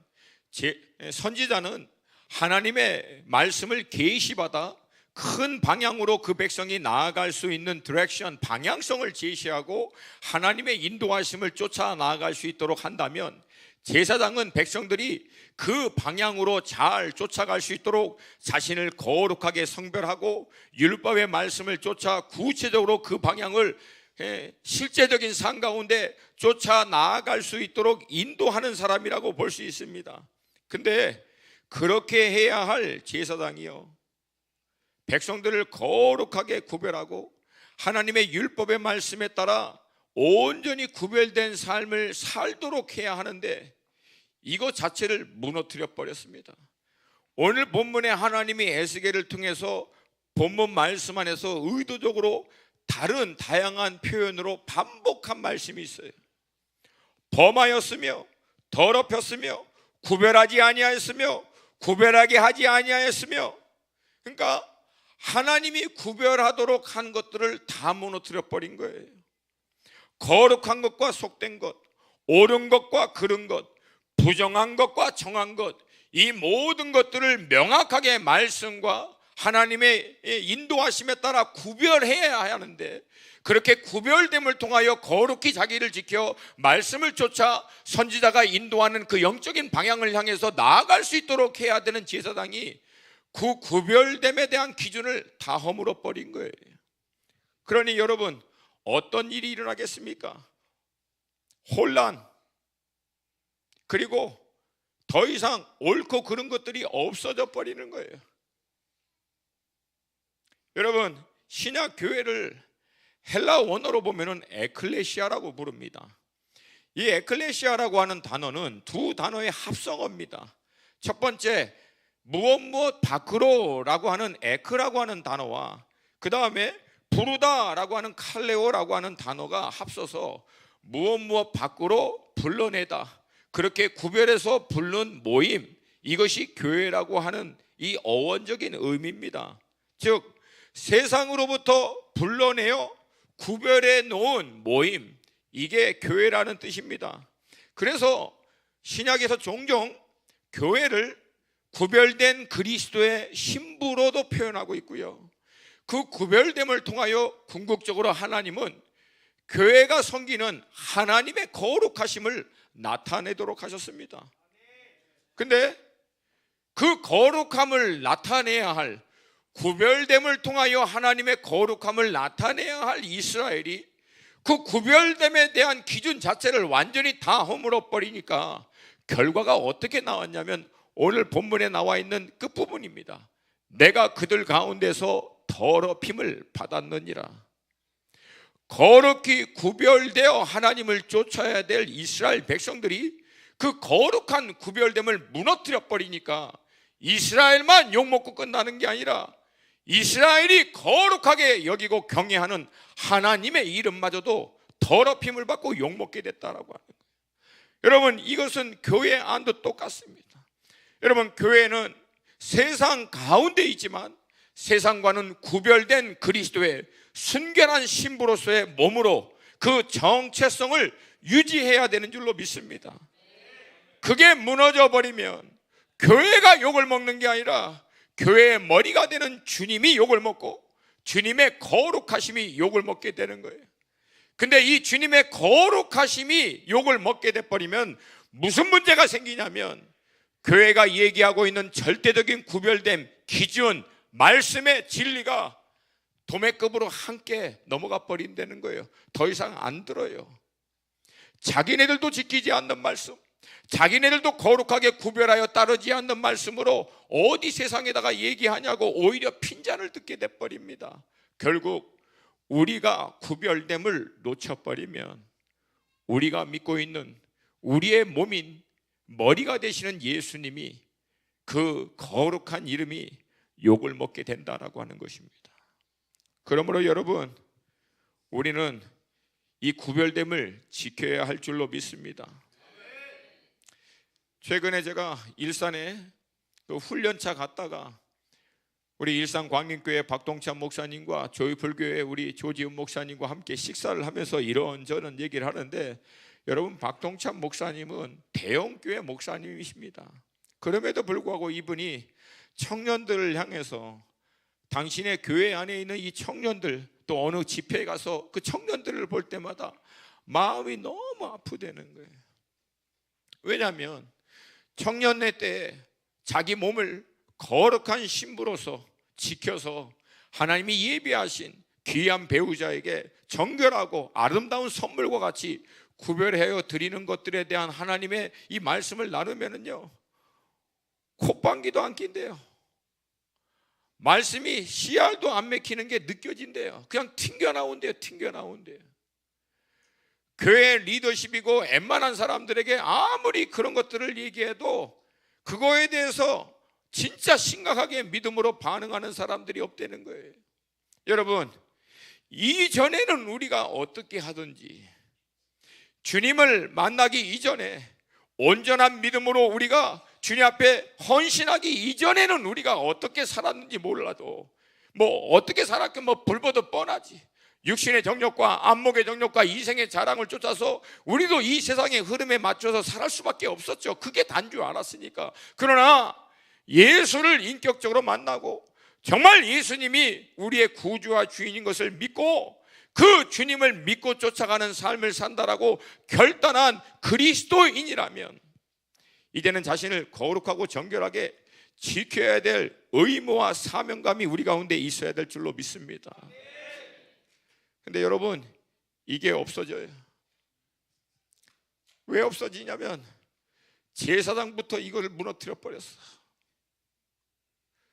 선지자는 하나님의 말씀을 계시받아 큰 방향으로 그 백성이 나아갈 수 있는 디렉션, 방향성을 제시하고 하나님의 인도하심을 쫓아 나아갈 수 있도록 한다면, 제사장은 백성들이 그 방향으로 잘 쫓아갈 수 있도록 자신을 거룩하게 성별하고 율법의 말씀을 쫓아 구체적으로 그 방향을 실제적인 삶 가운데 쫓아 나아갈 수 있도록 인도하는 사람이라고 볼 수 있습니다. 근데 그렇게 해야 할 제사장이요, 백성들을 거룩하게 구별하고 하나님의 율법의 말씀에 따라 온전히 구별된 삶을 살도록 해야 하는데 이것 자체를 무너뜨려 버렸습니다. 오늘 본문에 하나님이 에스겔을 통해서 본문 말씀 안에서 의도적으로 다른 다양한 표현으로 반복한 말씀이 있어요. 범하였으며 더럽혔으며 구별하지 아니하였으며 구별하게 하지 아니하였으며, 그러니까 하나님이 구별하도록 한 것들을 다 무너뜨려 버린 거예요. 거룩한 것과 속된 것, 옳은 것과 그른 것, 부정한 것과 정한 것, 이 모든 것들을 명확하게 말씀과 하나님의 인도하심에 따라 구별해야 하는데, 그렇게 구별됨을 통하여 거룩히 자기를 지켜 말씀을 쫓아 선지자가 인도하는 그 영적인 방향을 향해서 나아갈 수 있도록 해야 되는 제사장이 그 구별됨에 대한 기준을 다 허물어 버린 거예요. 그러니 여러분, 어떤 일이 일어나겠습니까? 혼란, 그리고 더 이상 옳고 그른 것들이 없어져 버리는 거예요. 여러분, 신약 교회를 헬라 원어로 보면은 에클레시아라고 부릅니다. 이 에클레시아라고 하는 단어는 두 단어의 합성어입니다. 첫 번째, 무엇 밖으로라고 하는 에크라고 하는 단어와 그 다음에 부르다라고 하는 칼레오라고 하는 단어가 합쳐서 무엇 밖으로 불러내다, 그렇게 구별해서 부른 모임, 이것이 교회라고 하는 이 어원적인 의미입니다. 즉 세상으로부터 불러내어 구별해 놓은 모임, 이게 교회라는 뜻입니다. 그래서 신약에서 종종 교회를 구별된 그리스도의 신부로도 표현하고 있고요, 그 구별됨을 통하여 궁극적으로 하나님은 교회가 섬기는 하나님의 거룩하심을 나타내도록 하셨습니다. 근데 그 거룩함을 나타내야 할, 구별됨을 통하여 하나님의 거룩함을 나타내야 할 이스라엘이 그 구별됨에 대한 기준 자체를 완전히 다 허물어 버리니까 결과가 어떻게 나왔냐면 오늘 본문에 나와 있는 끝부분입니다. 내가 그들 가운데서 더럽힘을 받았느니라. 거룩히 구별되어 하나님을 쫓아야 될 이스라엘 백성들이 그 거룩한 구별됨을 무너뜨려 버리니까 이스라엘만 욕먹고 끝나는 게 아니라 이스라엘이 거룩하게 여기고 경외하는 하나님의 이름마저도 더럽힘을 받고 욕먹게 됐다라고 하는 거예요. 여러분, 이것은 교회 안도 똑같습니다. 여러분, 교회는 세상 가운데 있지만 세상과는 구별된 그리스도의 순결한 신부로서의 몸으로 그 정체성을 유지해야 되는 줄로 믿습니다. 그게 무너져 버리면 교회가 욕을 먹는 게 아니라 교회의 머리가 되는 주님이 욕을 먹고 주님의 거룩하심이 욕을 먹게 되는 거예요. 근데 이 주님의 거룩하심이 욕을 먹게 돼버리면 무슨 문제가 생기냐면 교회가 얘기하고 있는 절대적인 구별됨, 기준, 말씀의 진리가 도매급으로 함께 넘어가 버린다는 거예요. 더 이상 안 들어요. 자기네들도 지키지 않는 말씀, 자기네들도 거룩하게 구별하여 따르지 않는 말씀으로 어디 세상에다가 얘기하냐고 오히려 핀잔을 듣게 돼버립니다. 결국 우리가 구별됨을 놓쳐버리면 우리가 믿고 있는 우리의 몸인 머리가 되시는 예수님이, 그 거룩한 이름이 욕을 먹게 된다라고 하는 것입니다. 그러므로 여러분, 우리는 이 구별됨을 지켜야 할 줄로 믿습니다. 최근에 제가 일산에 그 훈련차 갔다가 우리 일산 광림교회 박동찬 목사님과 조이풀교회 우리 조지훈 목사님과 함께 식사를 하면서 이런저런 얘기를 하는데, 여러분, 박동찬 목사님은 대형교회 목사님이십니다. 그럼에도 불구하고 이분이 청년들을 향해서 당신의 교회 안에 있는 이 청년들, 또 어느 집회에 가서 그 청년들을 볼 때마다 마음이 너무 아프다는 거예요. 왜냐하면 청년네 때 자기 몸을 거룩한 신부로서 지켜서 하나님이 예비하신 귀한 배우자에게 정결하고 아름다운 선물과 같이 구별하여 드리는 것들에 대한 하나님의 이 말씀을 나누면은요, 콧방귀도 안 낀대요. 말씀이 씨알도 안 맥히는 게 느껴진대요. 그냥 튕겨나온대요. 교회 리더십이고 웬만한 사람들에게 아무리 그런 것들을 얘기해도 그거에 대해서 진짜 심각하게 믿음으로 반응하는 사람들이 없다는 거예요. 여러분, 이전에는 우리가 어떻게 하든지 주님을 만나기 이전에 온전한 믿음으로 우리가 주님 앞에 헌신하기 이전에는 우리가 어떻게 살았는지 몰라도 어떻게 살았건 불보듯 뻔하지. 육신의 정욕과 안목의 정욕과 이생의 자랑을 쫓아서 우리도 이 세상의 흐름에 맞춰서 살할 수밖에 없었죠. 그게 단 줄 알았으니까. 그러나 예수를 인격적으로 만나고 정말 예수님이 우리의 구주와 주인인 것을 믿고 그 주님을 믿고 쫓아가는 삶을 산다라고 결단한 그리스도인이라면 이제는 자신을 거룩하고 정결하게 지켜야 될 의무와 사명감이 우리 가운데 있어야 될 줄로 믿습니다. 근데 여러분, 이게 없어져요. 왜 없어지냐면 제사장부터 이걸 무너뜨려 버렸어.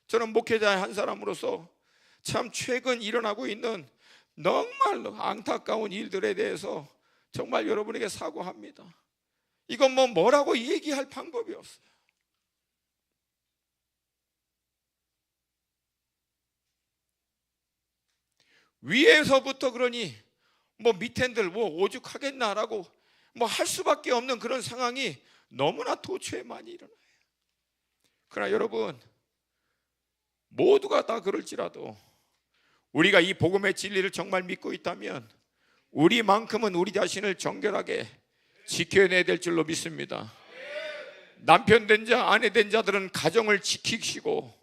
저는 목회자 한 사람으로서 참 최근 일어나고 있는 정말로 안타까운 일들에 대해서 정말 여러분에게 사과합니다. 이건 뭐라고 얘기할 방법이 없어요. 위에서부터 그러니 밑엔들 오죽하겠나라고 할 수밖에 없는 그런 상황이 너무나 도처에 많이 일어나요. 그러나 여러분, 모두가 다 그럴지라도 우리가 이 복음의 진리를 정말 믿고 있다면 우리만큼은 우리 자신을 정결하게 지켜내야 될 줄로 믿습니다. 남편 된 자, 아내 된 자들은 가정을 지키시고,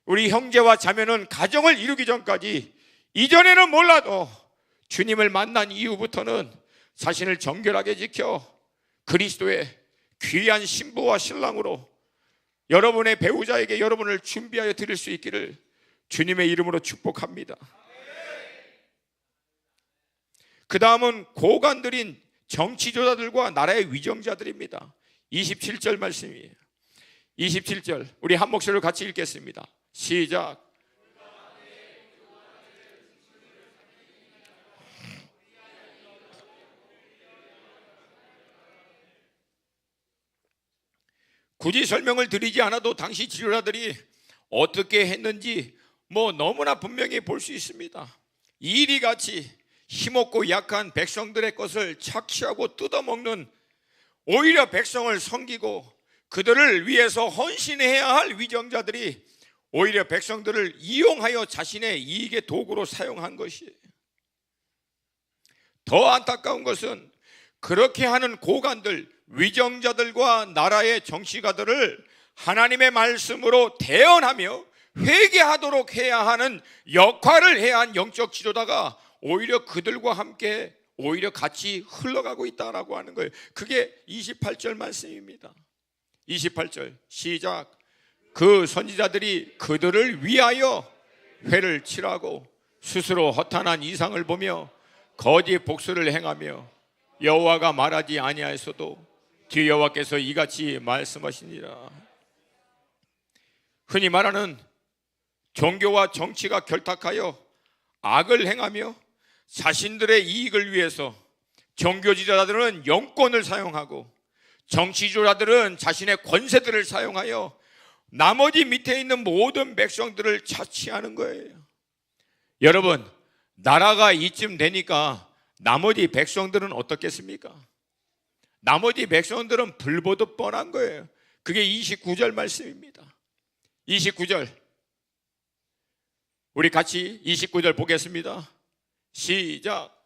우리 형제와 자매는 가정을 이루기 전까지, 이전에는 몰라도 주님을 만난 이후부터는 자신을 정결하게 지켜 그리스도의 귀한 신부와 신랑으로 여러분의 배우자에게 여러분을 준비하여 드릴 수 있기를 주님의 이름으로 축복합니다. 그 다음은 고관들인 정치조사들과 나라의 위정자들입니다. 27절 말씀이에요. 27절 우리 한 목소리로 같이 읽겠습니다. 시작. 굳이 설명을 드리지 않아도 당시 지도자들이 어떻게 했는지 너무나 분명히 볼 수 있습니다. 이리같이 힘없고 약한 백성들의 것을 착취하고 뜯어먹는, 오히려 백성을 섬기고 그들을 위해서 헌신해야 할 위정자들이 오히려 백성들을 이용하여 자신의 이익의 도구로 사용한 것이에요. 더 안타까운 것은 그렇게 하는 고관들, 위정자들과 나라의 정치가들을 하나님의 말씀으로 대언하며 회개하도록 해야 하는 역할을 해야 한 영적 지도자가 오히려 그들과 함께 오히려 같이 흘러가고 있다라고 하는 거예요. 그게 28절 말씀입니다. 28절 시작. 그 선지자들이 그들을 위하여 회를 칠하고 스스로 허탄한 이상을 보며 거짓 복수를 행하며 여호와가 말하지 아니하였어도 주 여호와께서 이같이 말씀하시니라. 흔히 말하는 종교와 정치가 결탁하여 악을 행하며 자신들의 이익을 위해서 종교 지도자들은 영권을 사용하고 정치 지도자들은 자신의 권세들을 사용하여 나머지 밑에 있는 모든 백성들을 차치하는 거예요. 여러분, 나라가 이쯤 되니까 나머지 백성들은 어떻겠습니까? 나머지 백성들은 불보듯 뻔한 거예요. 그게 29절 말씀입니다. 29절 우리 같이 29절 보겠습니다. 시작.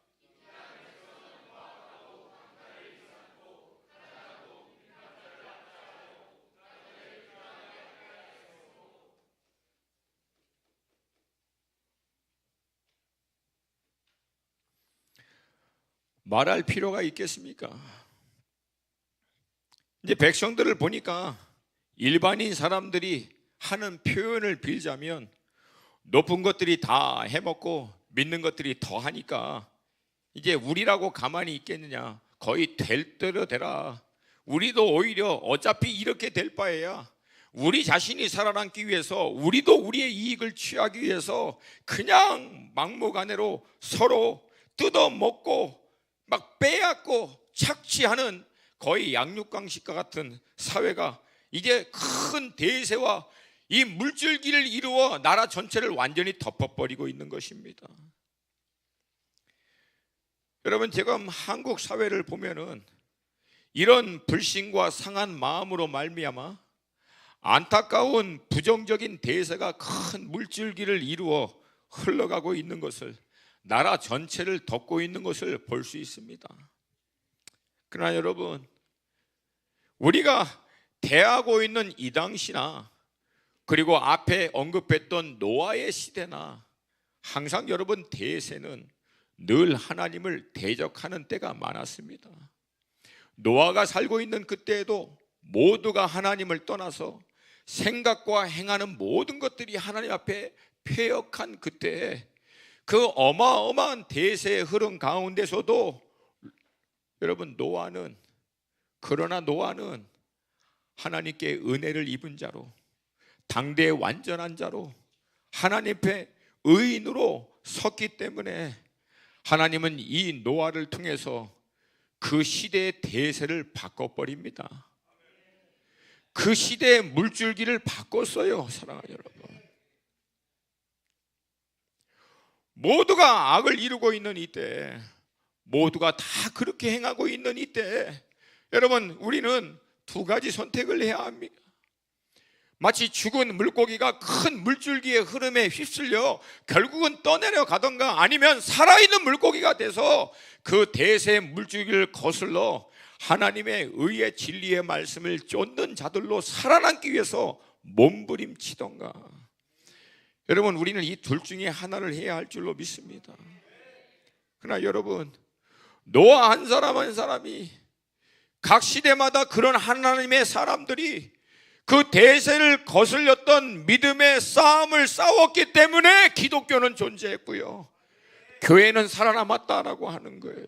말할 필요가 있겠습니까? 이제 백성들을 보니까 일반인 사람들이 하는 표현을 빌자면 높은 것들이 다 해먹고 믿는 것들이 더 하니까 이제 우리라고 가만히 있겠느냐, 거의 될 대로 되라. 우리도 오히려 어차피 이렇게 될 바에야 우리 자신이 살아남기 위해서, 우리도 우리의 이익을 취하기 위해서 그냥 막무가내로 서로 뜯어먹고 막 빼앗고 착취하는 거의 양육강식과 같은 사회가 이제 큰 대세와 이 물줄기를 이루어 나라 전체를 완전히 덮어버리고 있는 것입니다. 여러분, 지금 한국 사회를 보면은 이런 불신과 상한 마음으로 말미암아 안타까운 부정적인 대세가 큰 물줄기를 이루어 흘러가고 있는 것을, 나라 전체를 덮고 있는 것을 볼 수 있습니다. 그러나 여러분, 우리가 대하고 있는 이 당시나 그리고 앞에 언급했던 노아의 시대나 항상 여러분 대세는 늘 하나님을 대적하는 때가 많았습니다. 노아가 살고 있는 그때에도 모두가 하나님을 떠나서 생각과 행하는 모든 것들이 하나님 앞에 패역한 그때에 그 어마어마한 대세의 흐름 가운데서도 여러분, 그러나 노아는 하나님께 은혜를 입은 자로, 당대의 완전한 자로, 하나님 앞에 의인으로 섰기 때문에 하나님은 이 노아를 통해서 그 시대의 대세를 바꿔버립니다. 그 시대의 물줄기를 바꿨어요. 사랑하는 여러분, 모두가 악을 이루고 있는 이때, 모두가 다 그렇게 행하고 있는 이때, 여러분, 우리는 두 가지 선택을 해야 합니다. 마치 죽은 물고기가 큰 물줄기의 흐름에 휩쓸려 결국은 떠내려 가던가, 아니면 살아있는 물고기가 돼서 그 대세의 물줄기를 거슬러 하나님의 의의 진리의 말씀을 쫓는 자들로 살아남기 위해서 몸부림치던가. 여러분, 우리는 이 둘 중에 하나를 해야 할 줄로 믿습니다. 그러나 여러분, 노아 한 사람 한 사람이, 각 시대마다 그런 하나님의 사람들이 그 대세를 거슬렸던 믿음의 싸움을 싸웠기 때문에 기독교는 존재했고요, 교회는 살아남았다라고 하는 거예요.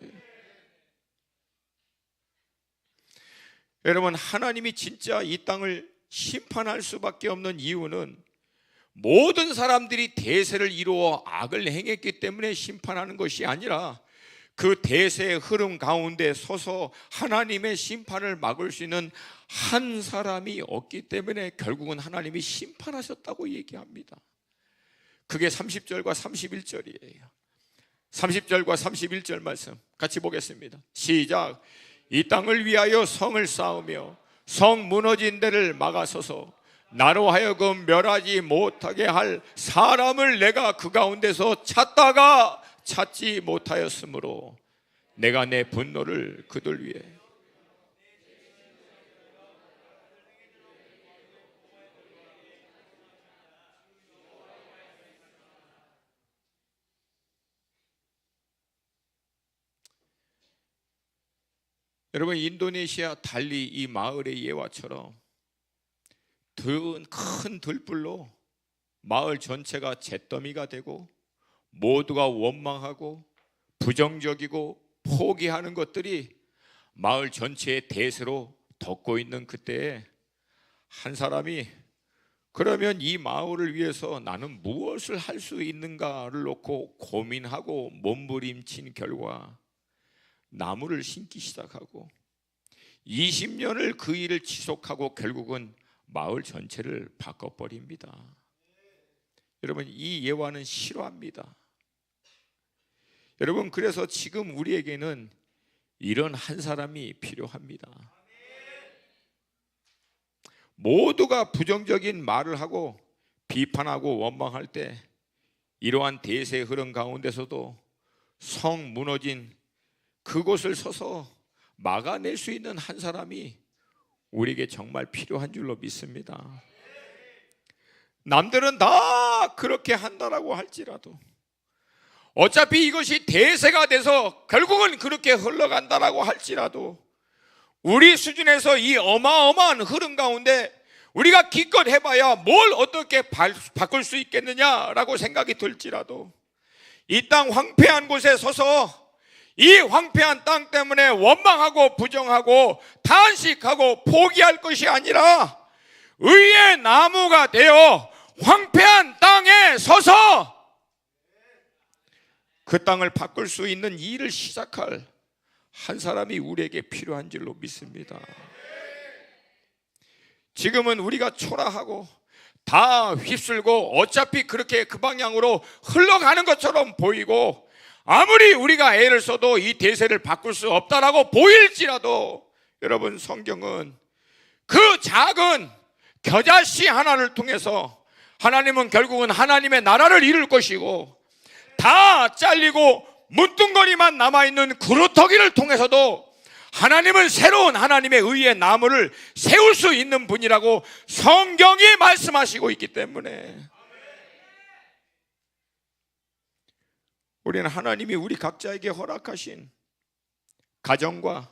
여러분, 하나님이 진짜 이 땅을 심판할 수밖에 없는 이유는 모든 사람들이 대세를 이루어 악을 행했기 때문에 심판하는 것이 아니라 그 대세의 흐름 가운데 서서 하나님의 심판을 막을 수 있는 한 사람이 없기 때문에 결국은 하나님이 심판하셨다고 얘기합니다. 그게 30절과 31절이에요. 30절과 31절 말씀 같이 보겠습니다. 시작. 이 땅을 위하여 성을 쌓으며 성 무너진 데를 막아서서 나로 하여금 멸하지 못하게 할 사람을 내가 그 가운데서 찾다가 찾지 못하였으므로 내가 내 분노를 그들 위해 여러분, 인도네시아 달리 이 마을의 예화처럼 큰 들불로 마을 전체가 잿더미가 되고 모두가 원망하고 부정적이고 포기하는 것들이 마을 전체의 대세로 덮고 있는 그때에 한 사람이 그러면 이 마을을 위해서 나는 무엇을 할 수 있는가를 놓고 고민하고 몸부림친 결과 나무를 심기 시작하고 20년을 그 일을 지속하고 결국은 마을 전체를 바꿔버립니다. 여러분, 이 예화는 실화입니다. 여러분, 그래서 지금 우리에게는 이런 한 사람이 필요합니다. 모두가 부정적인 말을 하고 비판하고 원망할 때 이러한 대세의 흐름 가운데서도 성 무너진 그곳을 서서 막아낼 수 있는 한 사람이 우리에게 정말 필요한 줄로 믿습니다. 남들은 다 그렇게 한다라고 할지라도 어차피 이것이 대세가 돼서 결국은 그렇게 흘러간다라고 할지라도 우리 수준에서 이 어마어마한 흐름 가운데 우리가 기껏 해봐야 뭘 어떻게 바꿀 수 있겠느냐라고 생각이 들지라도 이 땅 황폐한 곳에 서서 이 황폐한 땅 때문에 원망하고 부정하고 탄식하고 포기할 것이 아니라 의의 나무가 되어 황폐한 땅에 서서 그 땅을 바꿀 수 있는 일을 시작할 한 사람이 우리에게 필요한 줄로 믿습니다. 지금은 우리가 초라하고 다 휩쓸고 어차피 그렇게 그 방향으로 흘러가는 것처럼 보이고, 아무리 우리가 애를 써도 이 대세를 바꿀 수 없다라고 보일지라도, 여러분, 성경은 그 작은 겨자씨 하나를 통해서 하나님은 결국은 하나님의 나라를 이룰 것이고, 다 잘리고 문둥거리만 남아있는 그루터기를 통해서도 하나님은 새로운 하나님의 의의 나무를 세울 수 있는 분이라고 성경이 말씀하시고 있기 때문에, 우리는 하나님이 우리 각자에게 허락하신 가정과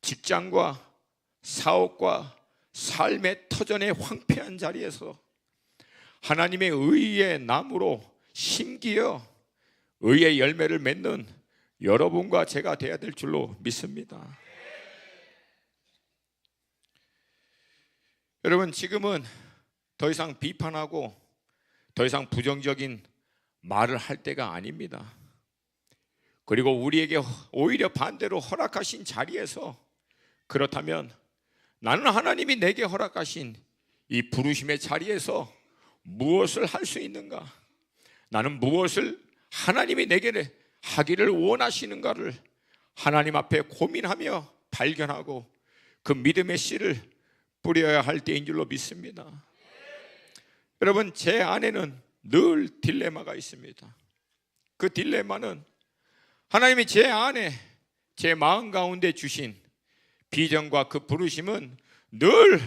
직장과 사업과 삶의 터전의 황폐한 자리에서 하나님의 의의 나무로 심기어 의의 열매를 맺는 여러분과 제가 되어야 될 줄로 믿습니다. 여러분, 지금은 더 이상 비판하고 더 이상 부정적인 말을 할 때가 아닙니다. 그리고 우리에게 오히려 반대로 허락하신 자리에서, 그렇다면 나는 하나님이 내게 허락하신 이 부르심의 자리에서 무엇을 할 수 있는가? 나는 무엇을 하나님이 내게 하기를 원하시는가를 하나님 앞에 고민하며 발견하고 그 믿음의 씨를 뿌려야 할 때인 줄로 믿습니다. 여러분, 제 안에는 늘 딜레마가 있습니다. 그 딜레마는 하나님이 제 안에, 제 마음 가운데 주신 비전과 그 부르심은 늘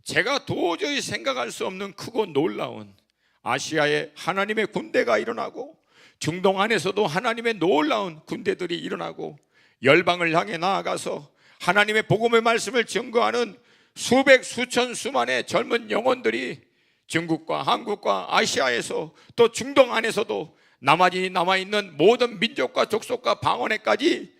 제가 도저히 생각할 수 없는 크고 놀라운 아시아에 하나님의 군대가 일어나고, 중동 안에서도 하나님의 놀라운 군대들이 일어나고, 열방을 향해 나아가서 하나님의 복음의 말씀을 증거하는 수백 수천 수만의 젊은 영혼들이 중국과 한국과 아시아에서, 또 중동 안에서도 남아있는 모든 민족과 족속과 방언에까지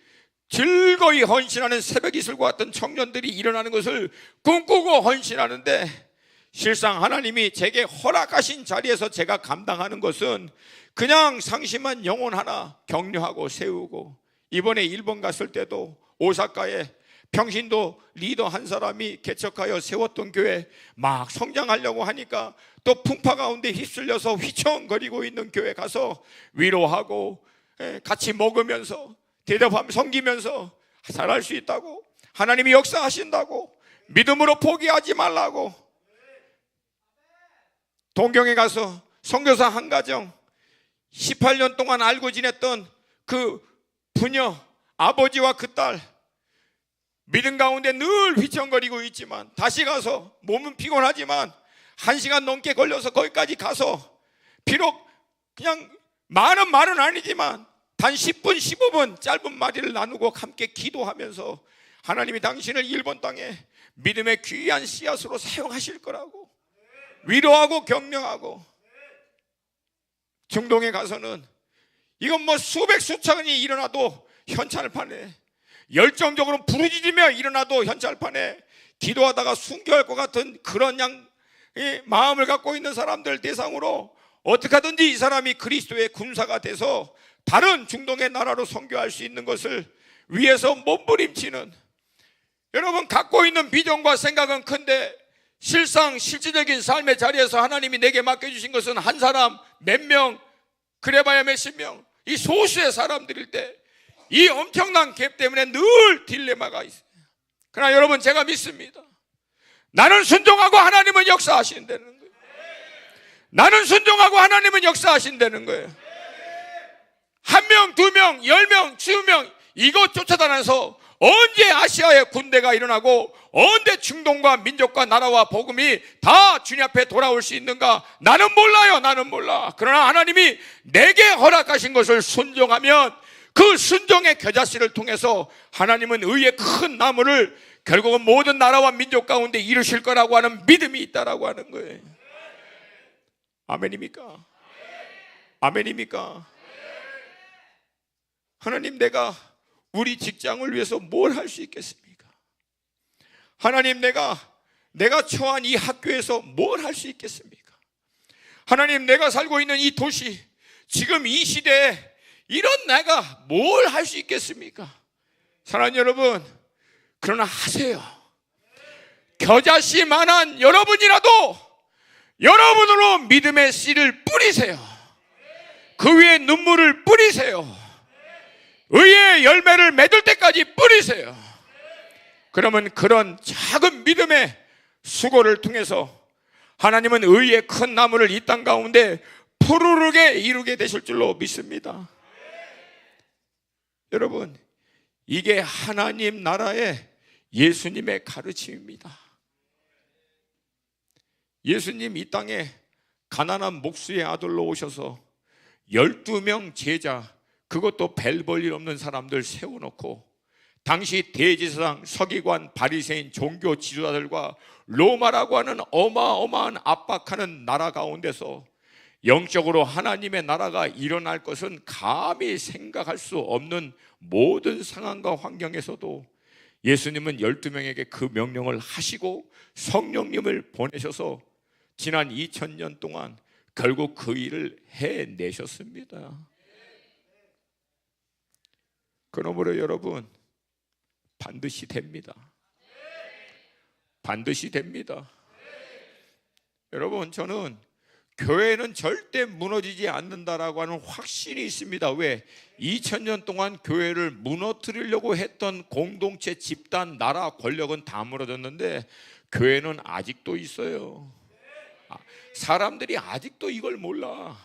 즐거이 헌신하는 새벽 이슬과 같은 청년들이 일어나는 것을 꿈꾸고 헌신하는데, 실상 하나님이 제게 허락하신 자리에서 제가 감당하는 것은 그냥 상심한 영혼 하나 격려하고 세우고, 이번에 일본 갔을 때도 오사카에 평신도 리더 한 사람이 개척하여 세웠던 교회 막 성장하려고 하니까 또 풍파 가운데 휩쓸려서 휘청거리고 있는 교회 가서 위로하고 같이 먹으면서 대접하며 섬기면서 잘할 수 있다고, 하나님이 역사하신다고, 믿음으로 포기하지 말라고, 동경에 가서 선교사 한 가정 18년 동안 알고 지냈던 그 부녀 아버지와 그 딸, 믿음 가운데 늘 휘청거리고 있지만 다시 가서 몸은 피곤하지만 1시간 넘게 걸려서 거기까지 가서, 비록 그냥 많은 말은 아니지만 단 10분 15분 짧은 말을 나누고 함께 기도하면서 하나님이 당신을 일본 땅에 믿음의 귀한 씨앗으로 사용하실 거라고 위로하고 격려하고, 중동에 가서는 이건 뭐 수백 수천이 일어나도 현찰판에, 열정적으로 부르짖으며 일어나도 현찰판에 기도하다가 순교할 것 같은 그런 마음을 갖고 있는 사람들 대상으로 어떻게 하든지 이 사람이 그리스도의 군사가 돼서 다른 중동의 나라로 선교할 수 있는 것을 위해서 몸부림치는, 여러분, 갖고 있는 비전과 생각은 큰데 실상 실질적인 삶의 자리에서 하나님이 내게 맡겨주신 것은 한 사람, 몇 명, 그래봐야 몇십 명, 이 소수의 사람들일 때 이 엄청난 갭 때문에 늘 딜레마가 있어요. 그러나 여러분, 제가 믿습니다. 나는 순종하고 하나님은 역사하신다는 거예요. 나는 순종하고 하나님은 역사하신다는 거예요. 1명, 2명, 10명, 20명 이것 쫓아다녀서 언제 아시아의 군대가 일어나고 언제 중동과 민족과 나라와 복음이 다 주님 앞에 돌아올 수 있는가? 나는 몰라요. 나는 몰라. 그러나 하나님이 내게 허락하신 것을 순종하면 그 순종의 겨자씨를 통해서 하나님은 의의 큰 나무를 결국은 모든 나라와 민족 가운데 이루실 거라고 하는 믿음이 있다라고 하는 거예요. 아멘입니까? 아멘입니까? 하나님, 내가 우리 직장을 위해서 뭘 할 수 있겠습니까? 하나님, 내가 처한 이 학교에서 뭘 할 수 있겠습니까? 하나님, 내가 살고 있는 이 도시, 지금 이 시대에 이런 내가 뭘 할 수 있겠습니까? 사랑하는 여러분, 그러나 하세요. 겨자씨만한 여러분이라도 여러분으로 믿음의 씨를 뿌리세요. 그 위에 눈물을 뿌리세요. 의의 열매를 맺을 때까지 뿌리세요. 그러면 그런 작은 믿음의 수고를 통해서 하나님은 의의 큰 나무를 이 땅 가운데 푸르르게 이루게 되실 줄로 믿습니다. 여러분, 이게 하나님 나라의 예수님의 가르침입니다. 예수님 이 땅에 가난한 목수의 아들로 오셔서 12명 제자, 그것도 별 볼 일 없는 사람들 세워놓고 당시 대제사장, 서기관, 바리새인, 종교 지도자들과 로마라고 하는 어마어마한 압박하는 나라 가운데서 영적으로 하나님의 나라가 일어날 것은 감히 생각할 수 없는 모든 상황과 환경에서도 예수님은 12명에게 그 명령을 하시고 성령님을 보내셔서 지난 2000년 동안 결국 그 일을 해내셨습니다. 그러므로 여러분, 반드시 됩니다. 반드시 됩니다. 여러분, 저는 교회는 절대 무너지지 않는다라고 하는 확신이 있습니다. 왜? 2000년 동안 교회를 무너뜨리려고 했던 공동체, 집단, 나라, 권력은 다 무너졌는데 교회는 아직도 있어요. 사람들이 아직도 이걸 몰라.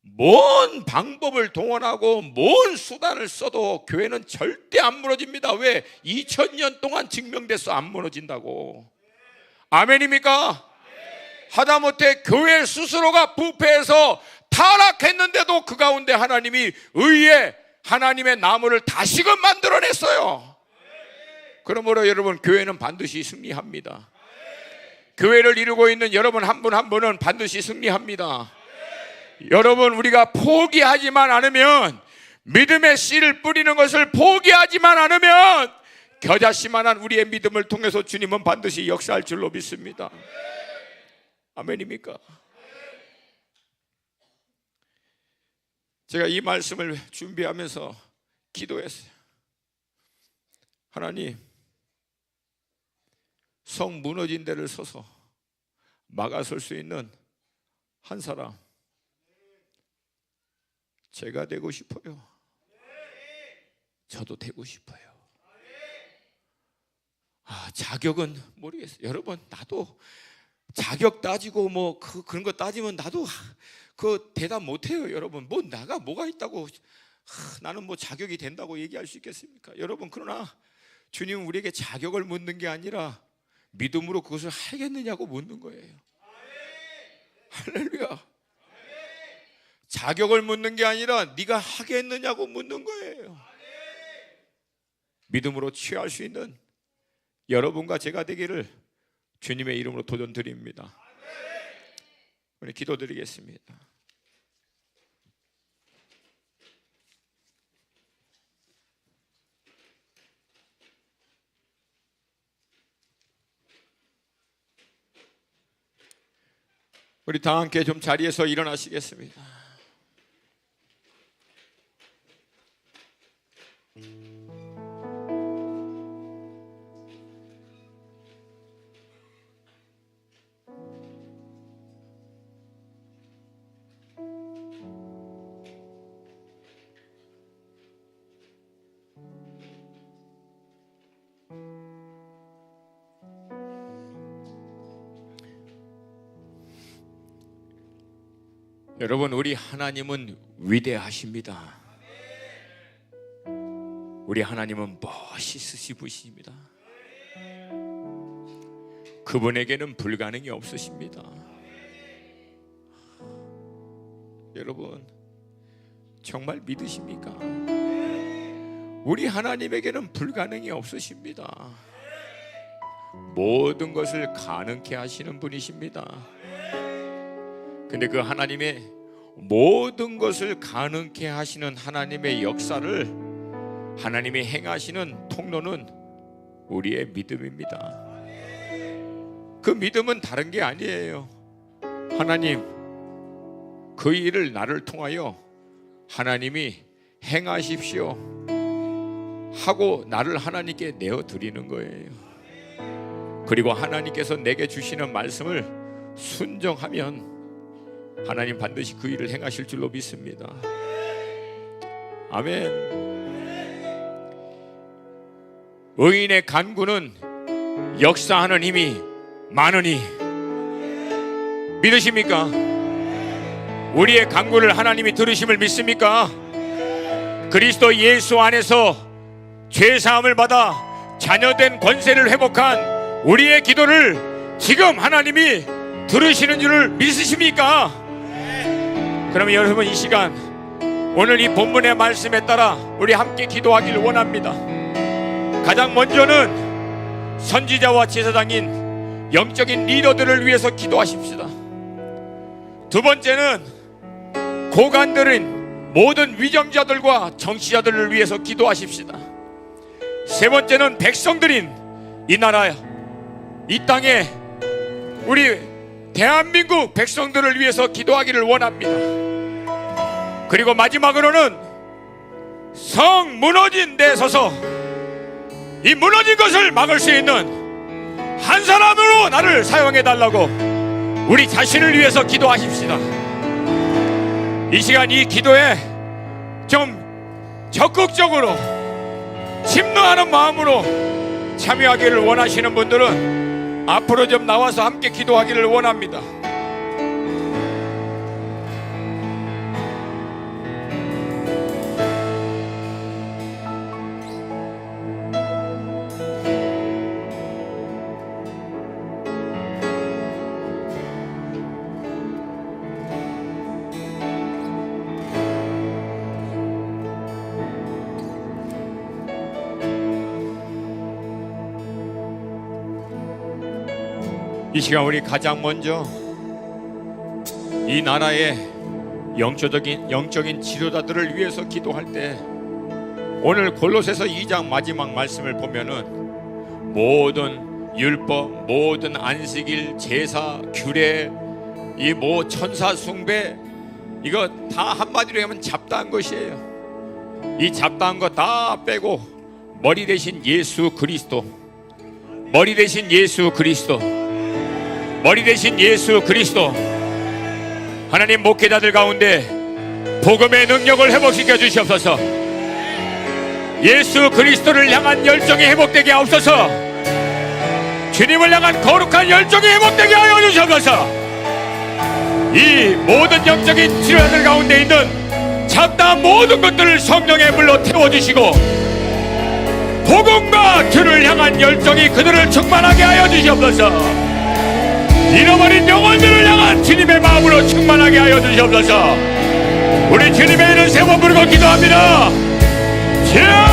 뭔 방법을 동원하고 뭔 수단을 써도 교회는 절대 안 무너집니다. 왜? 2000년 동안 증명돼서 안 무너진다고. 아멘입니까? 하다못해 교회 스스로가 부패해서 타락했는데도 그 가운데 하나님이 의의 하나님의 나무를 다시금 만들어냈어요. 그러므로 여러분, 교회는 반드시 승리합니다. 교회를 이루고 있는 여러분 한 분 한 분은 반드시 승리합니다. 여러분, 우리가 포기하지만 않으면, 믿음의 씨를 뿌리는 것을 포기하지만 않으면 겨자씨만한 우리의 믿음을 통해서 주님은 반드시 역사할 줄로 믿습니다. 아멘입니까? 제가 이 말씀을 준비하면서 기도했어요. 하나님, 성 무너진 데를 서서 막아설 수 있는 한 사람 제가 되고 싶어요. 저도 되고 싶어요. 자격은 모르겠어요. 여러분, 나도 자격 따지고 그런 거 따지면 나도 그 대답 못해요. 여러분, 내가 뭐가 있다고 나는 자격이 된다고 얘기할 수 있겠습니까? 여러분, 그러나 주님은 우리에게 자격을 묻는 게 아니라 믿음으로 그것을 하겠느냐고 묻는 거예요. 할렐루야. 자격을 묻는 게 아니라 네가 하겠느냐고 묻는 거예요. 믿음으로 취할 수 있는 여러분과 제가 되기를 주님의 이름으로 도전드립니다. 우리 기도드리겠습니다. 우리 다 함께 좀 자리에서 일어나시겠습니다. 여러분, 우리 하나님은 위대하십니다. 우리 하나님은 멋있으시십니다. 그분에게는 불가능이 없으십니다. 여러분, 정말 믿으십니까? 우리 하나님에게는 불가능이 없으십니다. 모든 것을 가능케 하시는 분이십니다. 근데 그 하나님의 모든 것을 가능케 하시는 하나님의 역사를 하나님이 행하시는 통로는 우리의 믿음입니다. 그 믿음은 다른 게 아니에요. 하나님, 그 일을 나를 통하여 하나님이 행하십시오 하고 나를 하나님께 내어드리는 거예요. 그리고 하나님께서 내게 주시는 말씀을 순종하면 하나님 반드시 그 일을 행하실 줄로 믿습니다. 아멘. 의인의 간구는 역사하는 힘이 많으니, 믿으십니까? 우리의 간구를 하나님이 들으심을 믿습니까? 그리스도 예수 안에서 죄사함을 받아 자녀된 권세를 회복한 우리의 기도를 지금 하나님이 들으시는 줄을 믿으십니까? 그러면 여러분, 이 시간 오늘 이 본문의 말씀에 따라 우리 함께 기도하기를 원합니다. 가장 먼저는 선지자와 제사장인 영적인 리더들을 위해서 기도하십시다. 두 번째는 고관들인 모든 위정자들과 정치자들을 위해서 기도하십시다. 세 번째는 백성들인 이 나라, 이 땅에 우리 대한민국 백성들을 위해서 기도하기를 원합니다. 그리고 마지막으로는 성 무너진 데 서서 이 무너진 것을 막을 수 있는 한 사람으로 나를 사용해 달라고 우리 자신을 위해서 기도하십시다. 이 시간 이 기도에 좀 적극적으로 침노하는 마음으로 참여하기를 원하시는 분들은 앞으로 좀 나와서 함께 기도하기를 원합니다. 이 시간 우리 가장 먼저 이 나라의 영적인 지도자들을 위해서 기도할 때, 오늘 골로새서 2장 마지막 말씀을 보면은 모든 율법, 모든 안식일, 제사, 규례, 이 뭐 천사 숭배, 이거 다 한마디로 하면 잡다한 것이에요. 이 잡다한 거 다 빼고 머리 대신 예수 그리스도, 머리 대신 예수 그리스도, 머리 대신 예수 그리스도. 하나님, 목회자들 가운데 복음의 능력을 회복시켜 주시옵소서. 예수 그리스도를 향한 열정이 회복되게 하옵소서. 주님을 향한 거룩한 열정이 회복되게 하여 주시옵소서. 이 모든 영적인 지도자들 가운데 있는 잡다한 모든 것들을 성령의 불로 태워주시고 복음과 주를 향한 열정이 그들을 충만하게 하여 주시옵소서. 잃어버린 영혼들을 향한 주님의 마음으로 충만하게 하여 주시옵소서. 우리 주님의 이름 세 번 부르고 기도합니다. 주여!